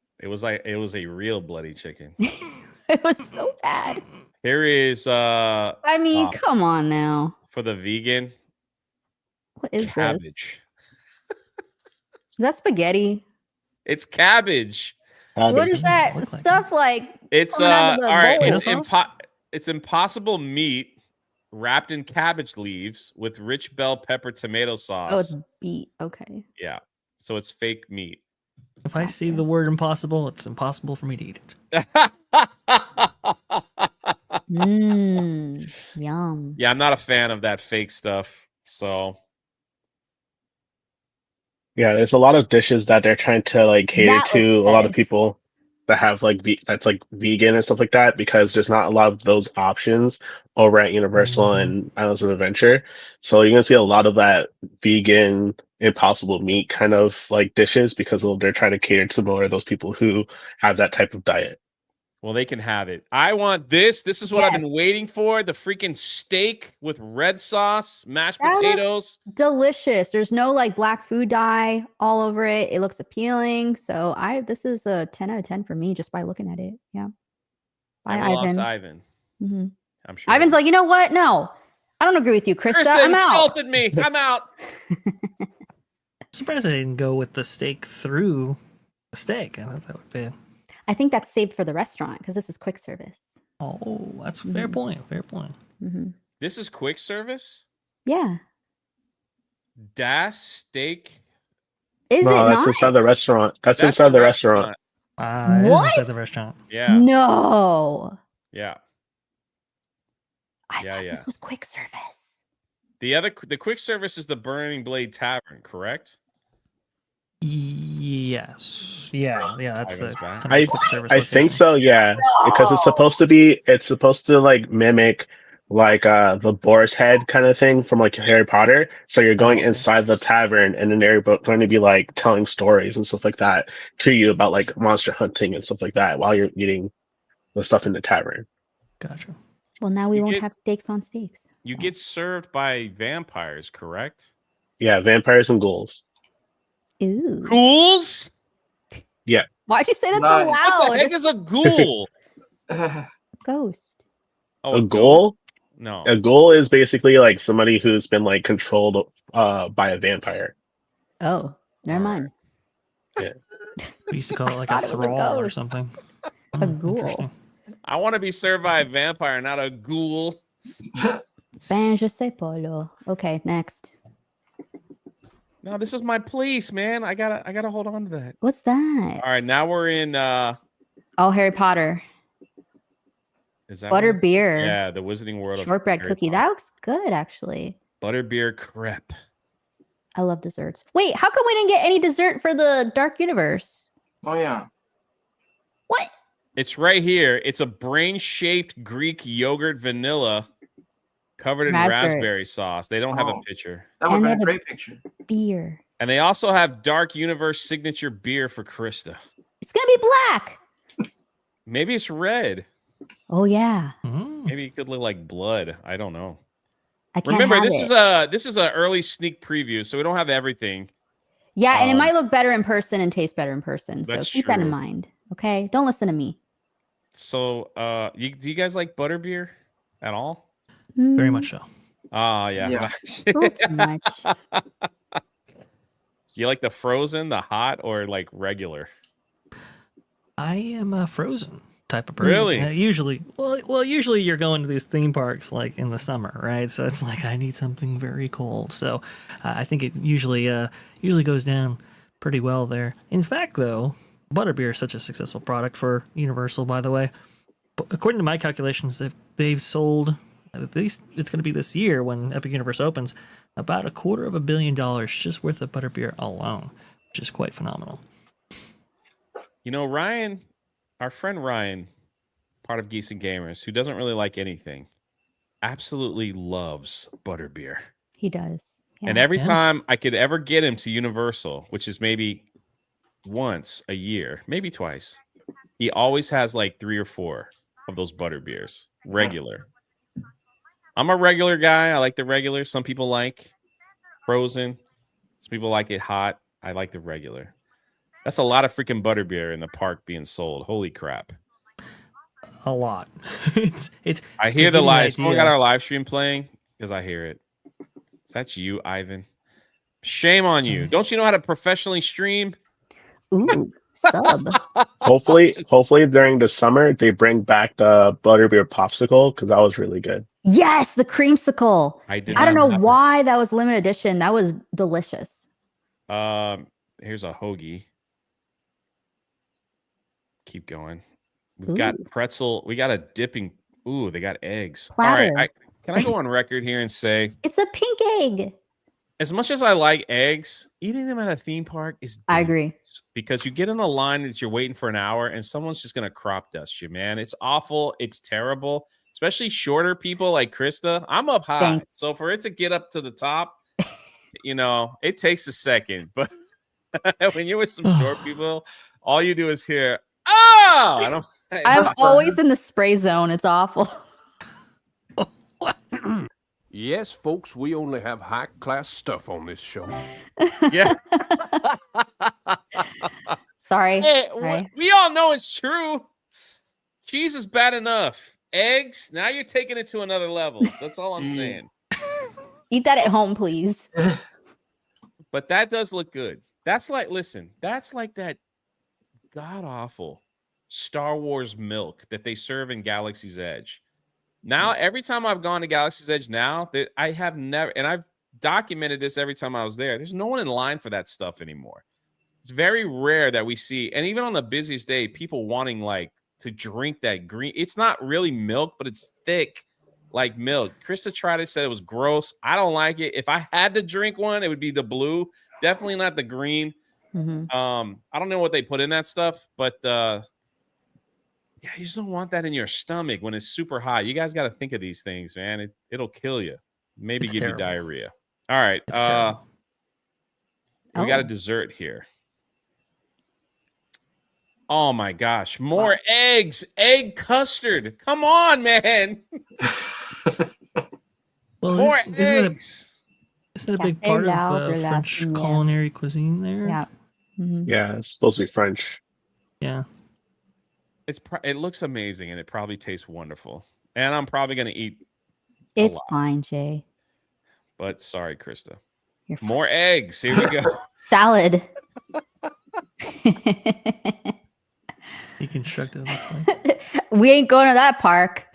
It was a real bloody chicken. It was so bad. Here is I mean, come on now. for the vegan What is this? cabbage. Is that spaghetti? It's cabbage. What is that Look like stuff like? It's coming out of the all right. bowl? It's impossible meat wrapped in cabbage leaves with rich bell pepper tomato sauce. Oh, it's beet. Okay. Yeah. So it's fake meat. If I see the word impossible, it's impossible for me to eat it. Yum. Yeah, I'm not a fan of that fake stuff. So Yeah, there's a lot of dishes that they're trying to like cater That looks to a lot of good. people that have like that's like vegan and stuff like that because there's not a lot of those options over at Universal Mhm. and Islands of Adventure. So you're gonna see a lot of that vegan impossible meat kind of like dishes because they're trying to cater to more of those people who have that type of diet. well, they can have it. I want this. This is what I've Yes. been waiting for. The freaking steak with red sauce, mashed That looks potatoes. delicious. There's no like black food dye all over it. It looks appealing. So this is a 10 out of 10 for me just by looking at it. Yeah. By And we lost Ivan. Ivan. Mhm. I'm sure. Ivan's like, you know what? No, I don't agree with you, Krista. Krista I'm out. insulted me. I'm out. I'm surprised I didn't go with the steak through the steak. I thought that would be. I think that's saved for the restaurant because this is quick service. Oh, that's a fair Mhm. point. Fair point. Hmm. This is quick service. Yeah. Das steak. Is No, it that's not? inside the restaurant. That's That's inside the the restaurant. It is What? inside the restaurant. Yeah. No. Yeah. I Yeah, thought yeah. this was quick service. The quick service is the Burning Blade Tavern, correct? Yes. Yeah. Yeah. That's the Ivan's back. kind of I quick service I think location. so, yeah. Because it's supposed to like mimic like the boar's head kind of thing from like Harry Potter. So you're going see. inside the tavern and then they're going to be like telling stories and stuff like that to you about like monster hunting and stuff like that while you're eating the stuff in the tavern. Gotcha. Well, now we You won't get- have steaks on steaks. You get served by vampires, correct? Yeah, vampires and ghouls. Ooh. Ghouls? Why'd you say that Nice. so What the loud? heck is a ghoul? Ghost. Oh, A ghost? ghoul? No. A ghoul is basically like somebody who's been like controlled by a vampire. Oh, never All right. mind. We used to call it like a thought it was a thrall or ghost. something. A ghoul. Interesting. I want to be served by a vampire, not a ghoul. Ben, je sais Polo. Okay, next. No, this is my place, man. I gotta hold on to that. What's that? All right, now we're in Oh, Harry Potter. is that Butter one? beer. Yeah, the Wizarding World of Shortbread Harry cookie. Potter. That looks good, actually. Butterbeer crepe. I love desserts. Wait, how come we didn't get any dessert for the Dark Universe? Oh yeah. What? It's right here. It's a brain-shaped Greek yogurt vanilla covered in Raspberry. raspberry sauce. They don't have a Oh. picture. That would And have been they a have great picture. Beer. And they also have Dark Universe signature beer for Krista. It's gonna be black. Maybe it's red. Oh yeah. Mm. Maybe it could look like blood. I don't know. I can't Remember, have it. this is a early sneak preview, so we don't have everything. Yeah, and it um, might look better in person and taste better in person. So That's keep that in true. mind. Okay. Don't listen to me. So, do you guys like butterbeer at all? Very Mm, much so. Oh, yeah. Yeah. not too much. You like the frozen, the hot, or like regular? I am a frozen type of person. Really? Usually you're going to these theme parks like in the summer, right? So it's like I need something very cold. So I think it usually goes down pretty well there. In fact, though, butterbeer is such a successful product for Universal. By the way, according to my calculations, they've sold At least it's going to be this year when Epic Universe opens, about $250 million just worth of butterbeer alone, which is quite phenomenal. You know, Ryan, our friend Ryan, part of Geeks and Gamers, who doesn't really like anything, absolutely loves butterbeer. He does. Yeah. And every Yeah. time I could ever get him to Universal, which is maybe once a year, maybe twice, he always has like 3 or 4 of those butterbeers, regular. I'm a regular guy. I like the regular. Some people like frozen. Some people like it hot. I like the regular. That's a lot of freaking butterbeer in the park being sold. Holy crap. A lot. it's I to hear the give you an live. Someone got idea- our live stream playing because I hear it. That's you, Ivan. Shame on you. Don't you know how to professionally stream? Ooh, sub. Hopefully during the summer they bring back the butterbeer popsicle because that was really good. Yes, the creamsicle. I did. I don't not know have why that was limited edition. That was delicious. it. Here's a hoagie. Keep going. We've got Ooh. pretzel. We got a dipping. Ooh, they got eggs. Platter. All right. Can I go on record here and say, It's a pink egg. as much as I like eggs, eating them at a theme park is I agree. dangerous because you get in a line that you're waiting for an hour and someone's just going to crop dust you, man. It's awful. It's terrible, especially shorter people like Krista. I'm up high. Thanks. So for it to get up to the top, it takes a second. But when you're with some short people, all you do is hear, oh, I don't. I'm always in the spray zone. It's awful. Yes, folks, we only have high-class stuff on this show. Yeah. Sorry. Hey, Sorry. we all know it's true. Cheese is bad enough. Eggs, now you're taking it to another level. That's all I'm saying. Eat that at home, please. But that does look good. That's like, listen, that's like that god awful Star Wars milk that they serve in Galaxy's Edge. Now, every time I've gone to Galaxy's Edge now, that I have never, and I've documented this every time I was there, there's no one in line for that stuff anymore. It's very rare that we see, and even on the busiest day, people wanting like to drink that green. It's not really milk, but it's thick like milk. Krista tried it, said it was gross. I don't like it. If I had to drink one, it would be the blue. Definitely not the green. Mhm. I don't know what they put in that stuff, but yeah, you just don't want that in your stomach when it's super hot. You guys got to think of these things, man. It'll kill you. Maybe It's give terrible. you diarrhea. All right. It's terrible. We got a Oh. dessert here. Oh my gosh. More eggs. Egg custard. Come on, man. Well, More isn't eggs. it a big Café part Lau of de la French Seigneur. culinary cuisine there? Yeah. Mhm. Yeah, it's supposed to be French. Yeah. It looks amazing and it probably tastes wonderful. And I'm probably going to eat, It's lot. fine, Jay. but sorry, Krista. You're fine. More eggs. Here we go. Salad. Deconstructed, it looks like. We ain't going to that park.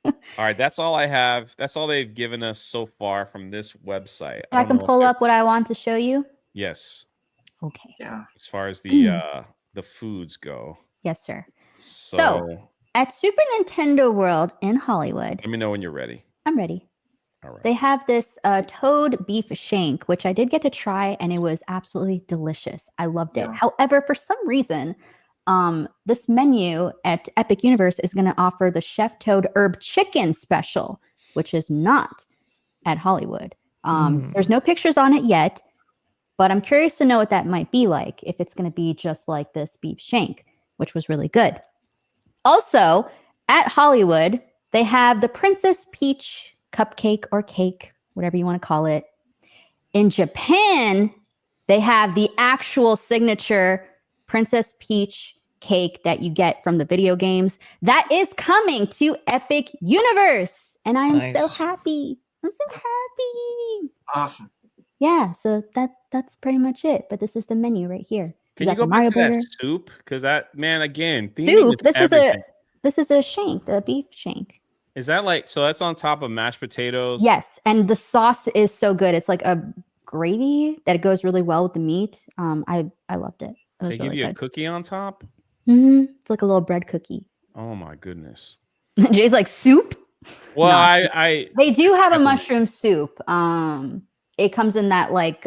All right, that's all I have. That's all they've given us so far from this website. So I don't can know if pull they're- up what I want to show you. Yes, Okay. Yeah. as far as Hmm. the foods go. Yes, sir. So, At Super Nintendo World in Hollywood, let me know when you're ready. I'm ready. All right. They have this Toad beef shank, which I did get to try, and it was absolutely delicious. I loved it. Yeah. However, for some reason, this menu at Epic Universe is going to offer the Chef Toad Herb Chicken Special, which is not at Hollywood. There's no pictures on it yet, but I'm curious to know what that might be like, if it's going to be just like this beef shank, which was really good. Also, at Hollywood, they have the Princess Peach cupcake or cake, whatever you want to call it. In Japan, they have the actual signature Princess Peach cake that you get from the video games. That is coming to Epic Universe, and I am so Nice. happy. I'm so happy. Awesome. Yeah, so that's pretty much it. But this is the menu right here. Can got you go the back Mario to that Burger. soup? Because that, man, again, theming Soup. is everything. This is a shank, the beef shank. Is that like, so that's on top of mashed potatoes? Yes, and the sauce is so good. It's like a gravy that it goes really well with the meat. I loved it. It was They give really you a good. cookie on top? It's like a little bread cookie. Oh my goodness. Jay's like soup. Well, Not- I They do have a Definitely. mushroom soup. It comes in that like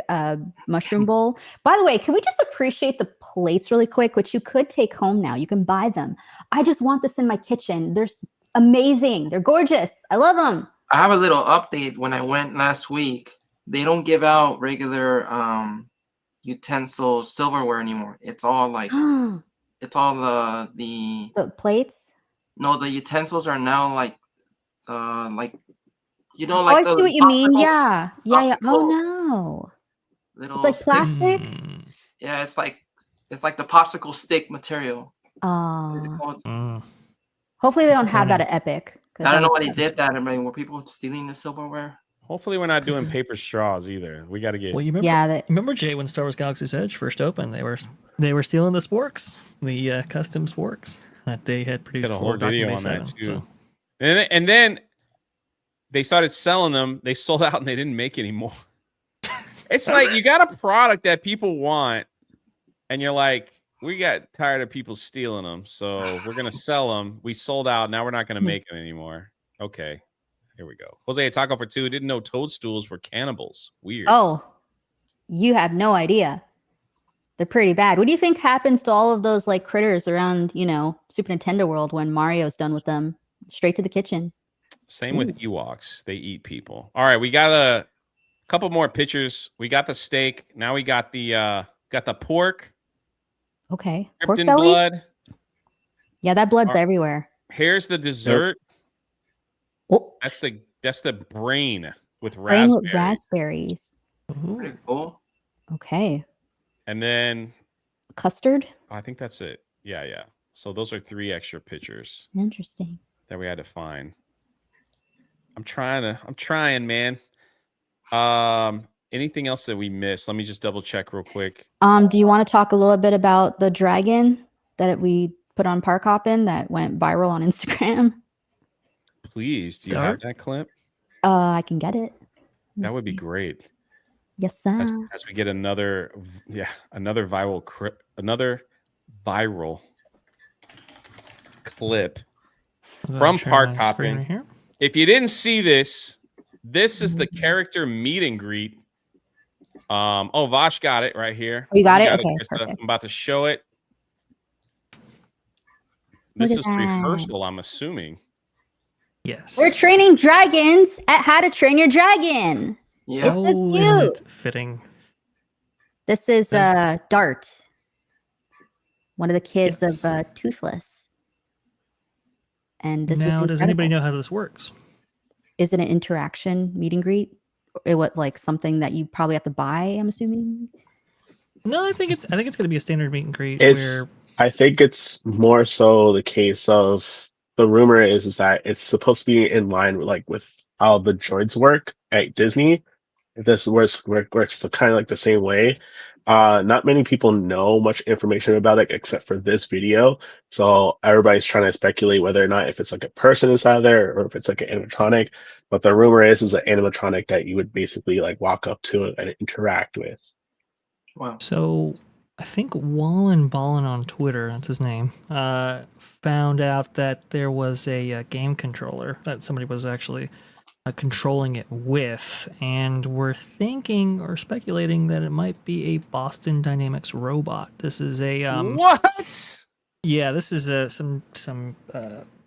mushroom bowl. By the way, can we just appreciate the plates really quick, which you could take home now? You can buy them. I just want this in my kitchen. They're amazing. They're gorgeous. I love them. I have a little update. When I went last week, they don't give out regular utensils, silverware anymore. It's all like The it's all the plates. no, the utensils are now like you know, Oh, like I the see what you mean. popsicle- Yeah. Yeah, yeah. Oh popsicle no. little It's like stick. plastic. Yeah, it's like the popsicle stick material. What is it called? Hopefully they don't have Disappointing. that at Epic. 'cause I don't know why they love did that. I mean, were people stealing the silverware? hopefully we're not doing paper straws either. We got to get Well, you remember? Yeah, You remember Jay when Star Wars Galaxy's Edge first opened? They were stealing the sporks, the custom sporks that they had produced a for whole video on Document that 7. too. So. And then they started selling them. They sold out and they didn't make any more. It's like you got a product that people want, and you're like, we got tired of people stealing them, so we're gonna sell them. We sold out. Now we're not gonna make them anymore. Okay, here we go. Jose a Taco for 2 didn't know toadstools were cannibals. Weird. Oh, you have no idea. They're pretty bad. What do you think happens to all of those like critters around, Super Nintendo World when Mario's done with them? Straight to the kitchen. Same with Ewoks. They eat people. All right, we got a couple more pictures. We got the steak. Now we got the pork. Okay. Dripped Pork in belly? blood. Yeah, that blood's Are- everywhere. Here's the dessert. Oh, That's the brain with brain raspberries. with raspberries. Pretty cool. Okay. And then Custard? I think that's it. Yeah. So those are 3 extra pictures Interesting. that we had to find. I'm trying, man. Anything else that we missed? Let me just double check real quick. Do you want to talk a little bit about the dragon that we put on Park Hoppin that went viral on Instagram? Please, do you have that clip? I can get it. That would be great. Yes, sir. As we get another viral clip from Park Hoppin. Right here. If you didn't see this is the character meet and greet. Vosh got it right here. Oh, you got it? Okay, Krista. perfect. I'm about to show it. Look This at is that. rehearsal, I'm assuming. Yes. We're training dragons at How to Train Your Dragon. Yeah. It's so Oh, cute. isn't it fitting? This is That's- Dart, one of the kids Yes. of Toothless. And this Now, is does anybody incredible. know how this works? Is it an interaction meet and greet? Like something that you probably have to buy, I'm assuming? No, I think it's going to be a standard meet and greet where I think it's more so the case of the rumor is that it's supposed to be in line with how the droids work at Disney. This works kind of like the same way. Not many people know much information about it except for this video. So everybody's trying to speculate whether or not if it's like a person inside there or if it's like an animatronic. But the rumor is an animatronic that you would basically like walk up to and interact with. Wow. So I think Wallen Ballin on Twitter, that's his name, found out that there was a game controller that somebody was actually controlling it with, and we're thinking or speculating that it might be a Boston Dynamics robot. This is a What? yeah, this is some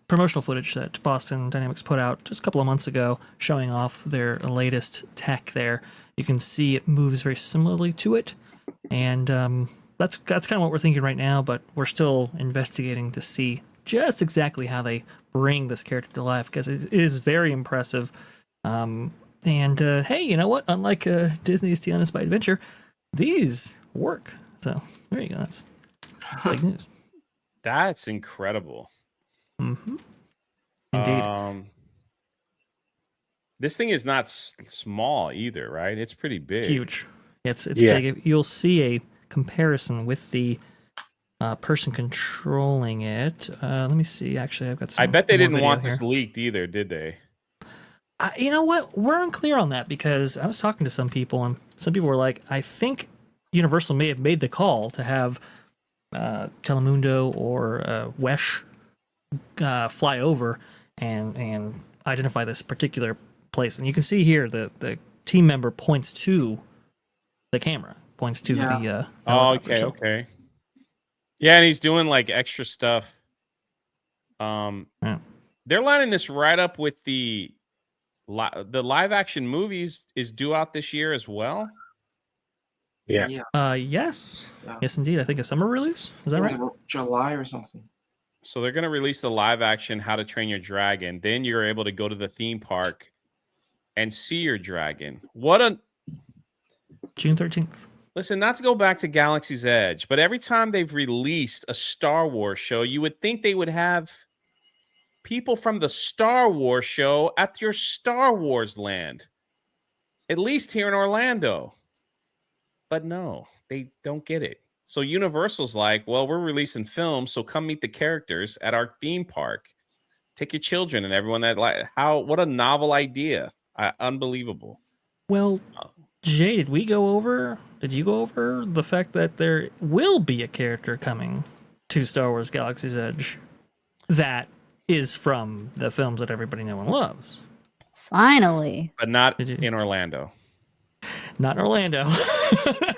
promotional footage that Boston Dynamics put out just a couple of months ago, showing off their latest tech. There, you can see it moves very similarly to it, and that's kind of what we're thinking right now. But we're still investigating to see just exactly how they bring this character to life, because it is very impressive. Hey, you know what? Unlike Disney's Stealing Us by Adventure, these work. So there you go. That's big news. That's incredible. Mm-hmm. Indeed. This thing is not small either, right? It's pretty big. Huge. It's Yeah. big. You'll see a comparison with the person controlling it. Let me see. Actually, I've got some. I bet they more didn't video want here. this leaked either, did they? You know what? We're unclear on that, because I was talking to some people, and some people were like, I think Universal may have made the call to have Telemundo or Wesh fly over and identify this particular place. And you can see here the team member points to the camera, points to Yeah. the Oh, helicopter. okay, So, okay. Yeah, and he's doing like extra stuff. Yeah. They're lining this right up with the live action movies is due out this year as well. Yeah. Yes. Yeah. Yes, indeed. I think a summer release. Is that right? July or something. So they're going to release the live action How to Train Your Dragon. Then you're able to go to the theme park and see your dragon. June 13th. Listen, not to go back to Galaxy's Edge, but every time they've released a Star Wars show, you would think they would have people from the Star Wars show at your Star Wars land, at least here in Orlando. But no, they don't get it. So Universal's like, well, we're releasing films, so come meet the characters at our theme park. Take your children and everyone that what a novel idea. Unbelievable. Well, Jay, did you go over the fact that there will be a character coming to Star Wars Galaxy's Edge that is from the films that everybody knows and loves? Finally. But not in Orlando. Not in Orlando.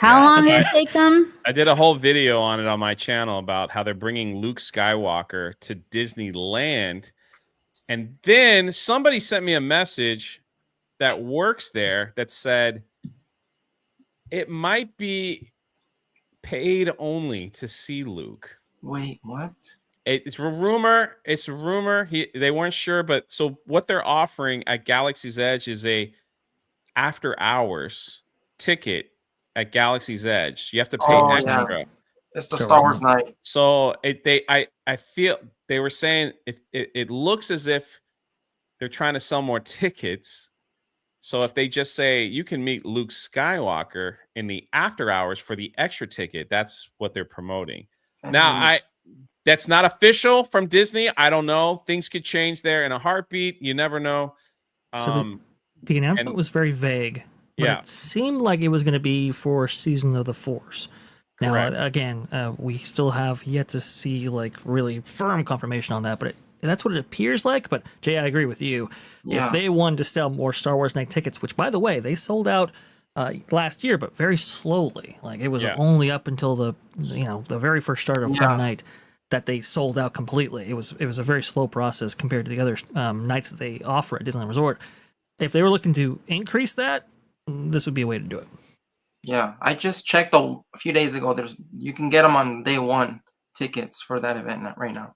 How long did it take them? I did a whole video on it on my channel about how they're bringing Luke Skywalker to Disneyland. And then somebody sent me a message that works there that said it might be paid only to see Luke. Wait, what? It's a rumor. It's a rumor. They weren't sure, but so what they're offering at Galaxy's Edge is a after hours ticket at Galaxy's Edge. You have to pay extra. Yeah. It's the Star Wars night. So I feel they were saying if it looks as if they're trying to sell more tickets. So if they just say you can meet Luke Skywalker in the after hours for the extra ticket, that's what they're promoting. Now that's not official from Disney. I don't know. Things could change there in a heartbeat. You never know. So the announcement was very vague. But it seemed like it was going to be for Season of the Force. Now, again, we still have yet to see like really firm confirmation on that, but that's what it appears like. But Jay, I agree with you. Yeah. If they wanted to sell more Star Wars night tickets, which by the way, they sold out last year, but very slowly. Like it was only up until the very first start of one night that they sold out completely. It was a very slow process compared to the other nights that they offer at Disneyland Resort. If they were looking to increase that, this would be a way to do it. Yeah, I just checked a few days ago. You can get them on day one tickets for that event right now.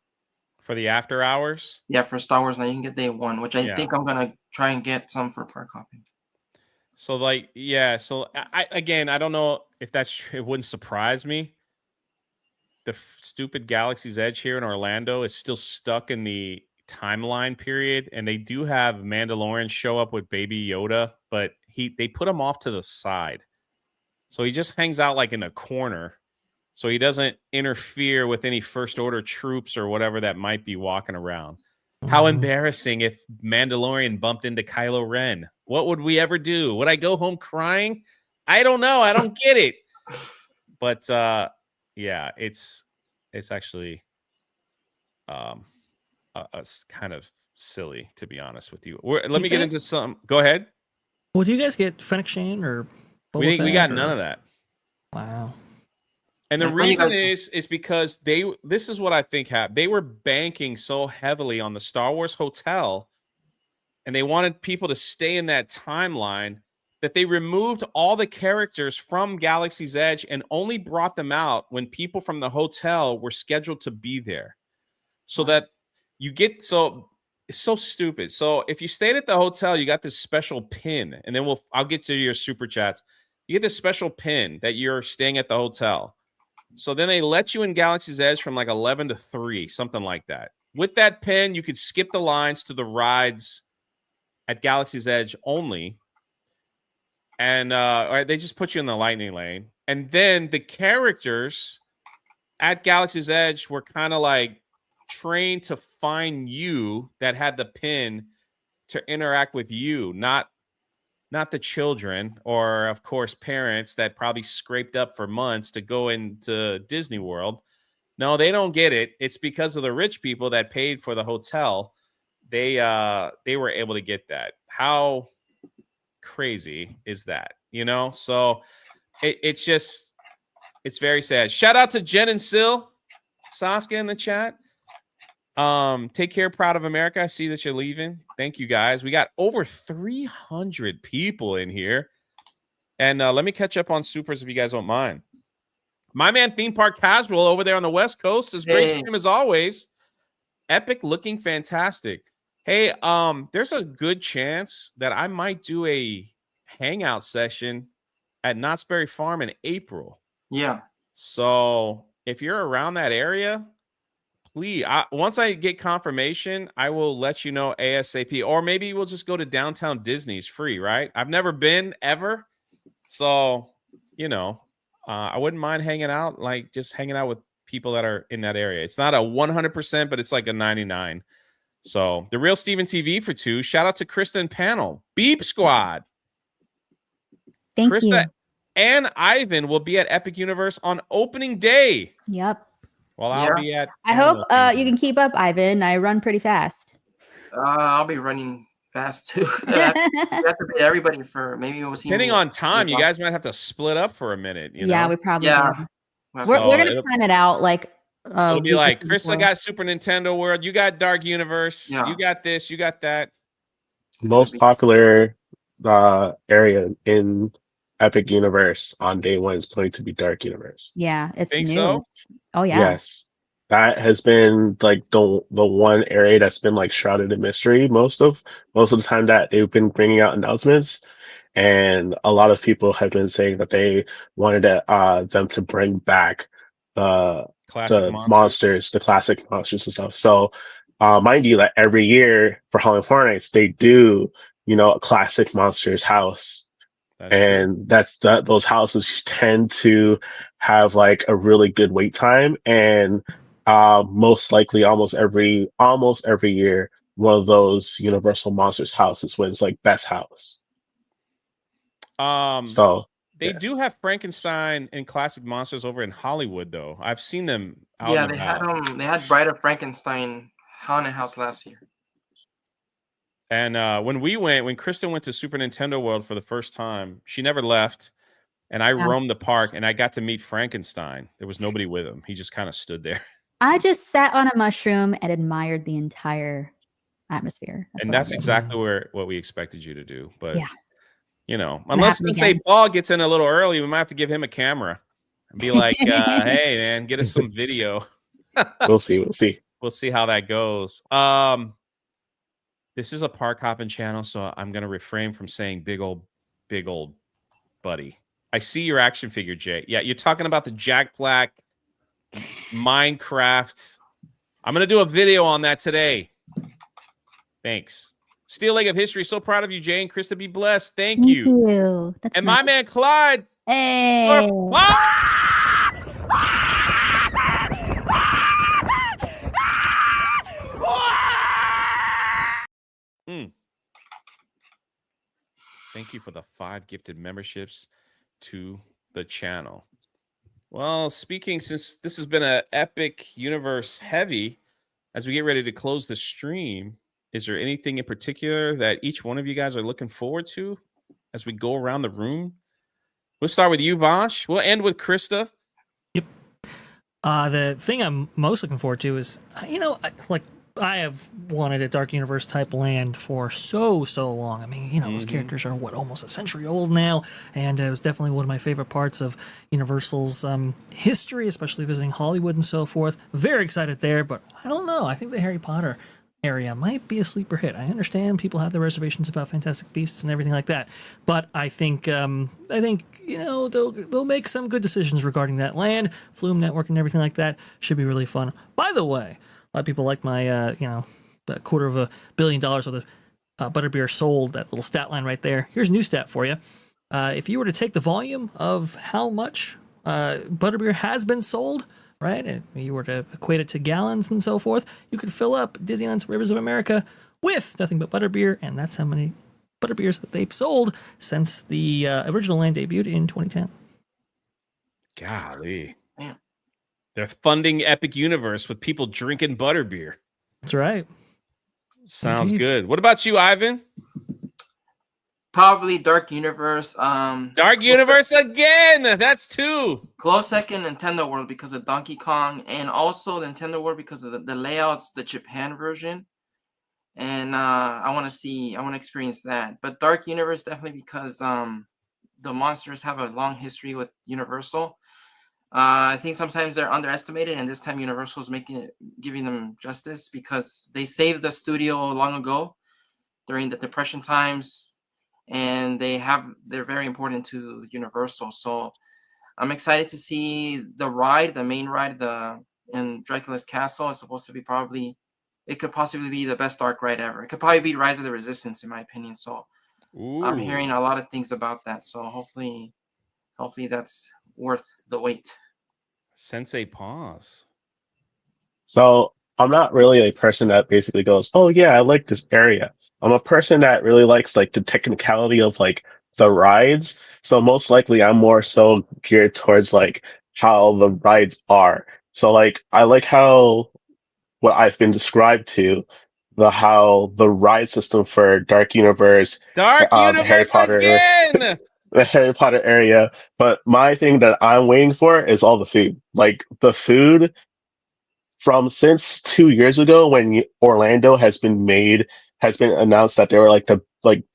For the after hours? Yeah, for Star Wars Night, you can get day one, which I think I'm gonna try and get some for Park Hopping. So I don't know if that's true. It wouldn't surprise me. The stupid Galaxy's Edge here in Orlando is still stuck in the timeline period, and they do have Mandalorian show up with Baby Yoda, but they put him off to the side, so he just hangs out like in a corner, so he doesn't interfere with any First Order troops or whatever that might be walking around. How embarrassing if Mandalorian bumped into Kylo Ren. What would we ever do? Would I go home crying? I don't know. I don't get it. But yeah, it's actually kind of silly, to be honest with you. Let me get into some. Go ahead. Well, do you guys get Fennec Shane or Boba we got none of that? Wow. And the reason is because this is what I think happened. They were banking so heavily on the Star Wars hotel, and they wanted people to stay in that timeline that they removed all the characters from Galaxy's Edge and only brought them out when people from the hotel were scheduled to be there. So that you get it's so stupid. So if you stayed at the hotel, you got this special pin, and then I'll get to your super chats. You get this special pin that you're staying at the hotel. So then they let you in Galaxy's Edge from like 11 to 3, something like that. With that pin, you could skip the lines to the rides at Galaxy's Edge only. And they just put you in the lightning lane. And then the characters at Galaxy's Edge were kind of like trained to find you that had the pin to interact with you, not the children or, of course, parents that probably scraped up for months to go into Disney World. No, they don't get it. It's because of the rich people that paid for the hotel. they were able to get that. How crazy is that? You know, so it's just it's very sad. Shout out to Jen and Sil, Saskia in the chat. Take care, Proud of America. I see that you're leaving. Thank you guys. We got over 300 people in here. And let me catch up on supers if you guys don't mind. My man Theme Park Casual over there on the West Coast is great stream as always. Epic looking fantastic. Hey, there's a good chance that I might do a hangout session at Knott's Berry Farm in April. Yeah. So if you're around that area, please, once I get confirmation, I will let you know ASAP. Or maybe we'll just go to downtown Disney's free, right? I've never been ever. So, you know, I wouldn't mind hanging out, like just hanging out with people that are in that area. It's not a 100%, but it's like a 99. So the real Steven TV for 2. Shout out to Krista and Panel. Beep Squad. Thank Krista you. and Ivan will be at Epic Universe on opening day. Yep. Well, I'll be at. I hope you can keep up, Ivan. I run pretty fast. I'll be running fast too. You have to beat everybody for maybe we'll see. Depending on time, you guys might have to split up for a minute. You yeah, know? we probably Yeah. will. We're gonna plan it out like. So it'll be like, Chris, I got Super Nintendo World. You got Dark Universe. Yeah. You got this. You got that. Most popular area in Epic Universe on day 1 is going to be Dark Universe. Yeah, it's Think new. So? Oh yeah. Yes. That has been like the one area that's been like shrouded in mystery most of the time that they've been bringing out announcements. And a lot of people have been saying that they wanted them to bring back the monsters, the classic monsters and stuff. So mind you that every year for Halloween Horror Nights, they do, a classic monsters house. Those houses tend to have like a really good wait time, and most likely almost every year one of those Universal Monsters houses wins like best house. So they do have Frankenstein and classic monsters over in Hollywood, though. I've seen them out. Yeah, they had Bride of Frankenstein haunted house last year. And when Kristen went to Super Nintendo World for the first time, she never left. And I roamed the park and I got to meet Frankenstein. There was nobody with him. He just kind of stood there. I just sat on a mushroom and admired the entire atmosphere. That's exactly what we expected you to do. But, yeah. Unless Sensei Paul gets in a little early, we might have to give him a camera and be like, hey, man, get us some video. We'll see. We'll see how that goes. This is a Park Hoppin' channel, so I'm going to refrain from saying big old buddy. I see your action figure, Jay. Yeah, you're talking about the Jack Black Minecraft. I'm going to do a video on that today. Thanks. Steel Leg of History. So proud of you, Jay and Krista. Be blessed. Thank you. That's and nice. my man, Clyde. Hey. Thank you for the 5 gifted memberships to the channel. Well, since this has been an Epic Universe heavy, as we get ready to close the stream, is there anything in particular that each one of you guys are looking forward to as we go around the room? We'll start with you, Vosh. We'll end with Krista. Yep. The thing I'm most looking forward to is, I have wanted a Dark Universe type land for so long. I mean, those characters are almost a century old now, and it was definitely one of my favorite parts of Universal's history, especially visiting Hollywood and so forth. Very excited there, but I don't know. I think the Harry Potter area might be a sleeper hit. I understand people have their reservations about Fantastic Beasts and everything like that, but I think they'll make some good decisions regarding that land. Flume Network and everything like that should be really fun. By the way, a lot of people like my, $250 million worth of Butterbeer sold, that little stat line right there. Here's a new stat for you. If you were to take the volume of how much Butterbeer has been sold, right, and you were to equate it to gallons and so forth, you could fill up Disneyland's Rivers of America with nothing but Butterbeer, and that's how many Butterbeers that they've sold since the original land debuted in 2010. Golly. They're funding Epic Universe with people drinking butterbeer. That's right. Sounds Indeed. good. What about you, Ivan? Probably Dark Universe. Dark Universe again. That's 2. Close second, Nintendo World because of Donkey Kong, and also Nintendo World because of the layouts, the Japan version. And I want to experience that. But Dark Universe definitely because the monsters have a long history with Universal. I think sometimes they're underestimated, and this time Universal is giving them justice because they saved the studio long ago during the Depression times, and they're very important to Universal. So I'm excited to see the main ride, in Dracula's Castle. It's supposed to be it could possibly be the best dark ride ever. It could probably be Rise of the Resistance, in my opinion. So I'm hearing a lot of things about that. So hopefully that's worth the wait. Sensei pause. So I'm not really a person that basically goes, "Oh yeah, I like this area." I'm a person that really likes like the technicality of like the rides. So most likely I'm more so geared towards like how the rides are. So like I like how what I've been described to how the ride system for Dark Universe, Dark the Harry Universe Potter, again. the Harry Potter area. But my thing that I'm waiting for is all the food. Like the food from since 2 years ago when Orlando has been announced that they were like the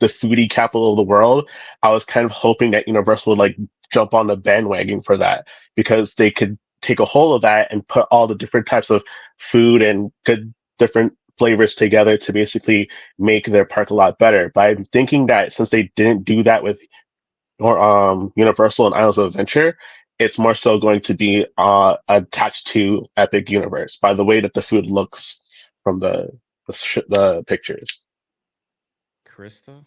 foodie capital of the world. I was kind of hoping that Universal would like jump on the bandwagon for that because they could take a hold of that and put all the different types of food and good different flavors together to basically make their park a lot better. But I'm thinking that since they didn't do that with Universal and Islands of Adventure, it's more so going to be attached to Epic Universe by the way that the food looks from the pictures. Krista?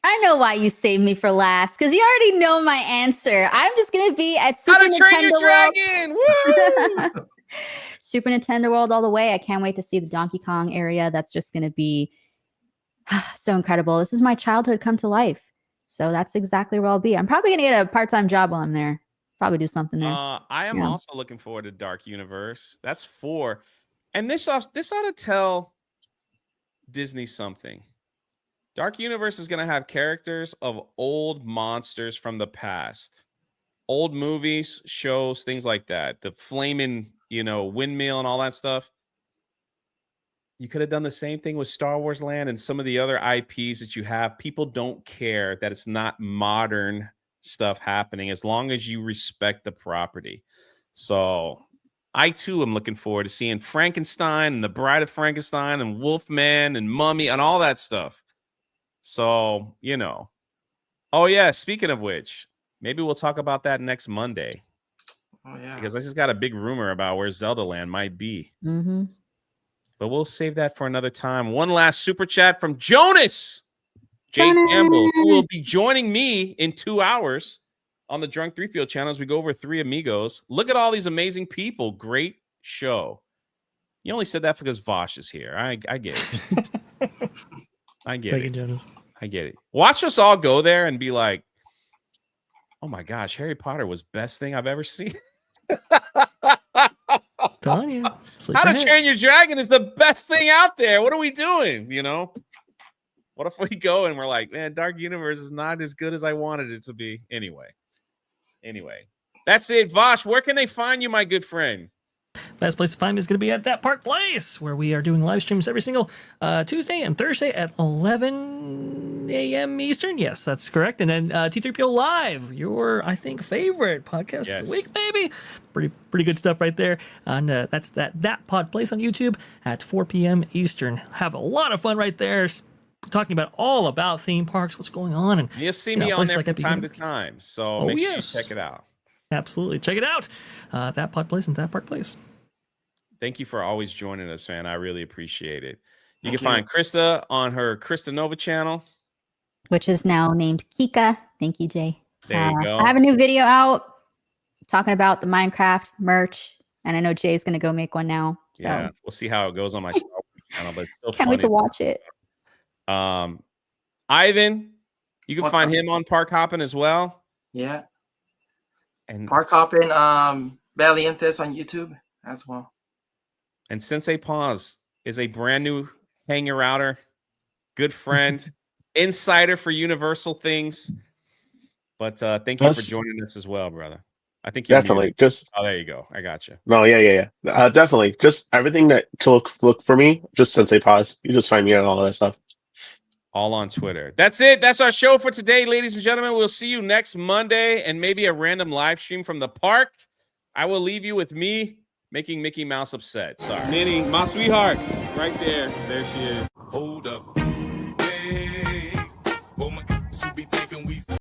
I know why you saved me for last, because you already know my answer. I'm just gonna be at How Super to Train Your Nintendo World. Dragon! Woo! Super Nintendo World all the way. I can't wait to see the Donkey Kong area. That's just gonna be so incredible. This is my childhood come to life. So that's exactly where I'll be. I'm probably gonna get a part-time job while I'm there. Probably do something there. I am also looking forward to Dark Universe. That's 4. And this ought to tell Disney something. Dark Universe is going to have characters of old monsters from the past. Old movies, shows, things like that. The flaming, windmill and all that stuff. You could have done the same thing with Star Wars Land and some of the other IPs that you have. People don't care that it's not modern stuff happening as long as you respect the property. So I too am looking forward to seeing Frankenstein and the Bride of Frankenstein and Wolfman and Mummy and all that stuff. So, Oh yeah, speaking of which, maybe we'll talk about that next Monday. Oh yeah. Because I just got a big rumor about where Zelda Land might be. Mm-hmm. But we'll save that for another time. One last super chat from Jonas J. Campbell, who will be joining me in 2 hours on the Drunk 3PO channel as we go over Three Amigos. Look at all these amazing people. Great show. You only said that because Vosh is here. I get it. I get Thank you, it. Jonas. I get it. Watch us all go there and be like, oh my gosh, Harry Potter was best thing I've ever seen. Telling you. Sleep How to ahead. Train Your Dragon is the best thing out there. What are we doing? What if we go and we're like, man, Dark Universe is not as good as I wanted it to be. Anyway, that's it. Vosh, where can they find you, my good friend? Best place to find me is going to be at That Park Place, where we are doing live streams every single Tuesday and Thursday at 11 a.m. Eastern. Yes, that's correct. And then T3PO Live, your, I think, favorite podcast of the week, baby. Pretty good stuff right there. And that's that Pod Place on YouTube at 4 p.m. Eastern. Have a lot of fun right there. Talking about all about theme parks, what's going on. And you'll see me on there from Epic time to Universe. time. So make sure you check it out. Absolutely. Check it out. That Pod Place and That Park Place. Thank you for always joining us, man. I really appreciate it. You can find Krista on her Krista Nova channel, which is now named Kika. Thank you, Jay. There you go. I have a new video out talking about the Minecraft merch, and I know Jay's going to go make one now. So. Yeah, we'll see how it goes on my Star Wars channel, but it's still can't wait to watch it. Ivan, you can find him on Park Hoppin as well. Yeah. And Park Hoppin, Valientes on YouTube as well. And Sensei Paws is a brand new hanger outer, good friend, insider for Universal things. But thank you for That's joining us as well, brother. I think you're definitely muted. just Oh, there you go. I got you. no, yeah. Definitely just everything that to look for me. Just Sensei Pause. You just find me on all that stuff. All on Twitter. That's it. That's our show for today, ladies and gentlemen. We'll see you next Monday and maybe a random live stream from the park. I will leave you with me making Mickey Mouse upset. Sorry. Minnie, my sweetheart, right there. There she is. Hold up.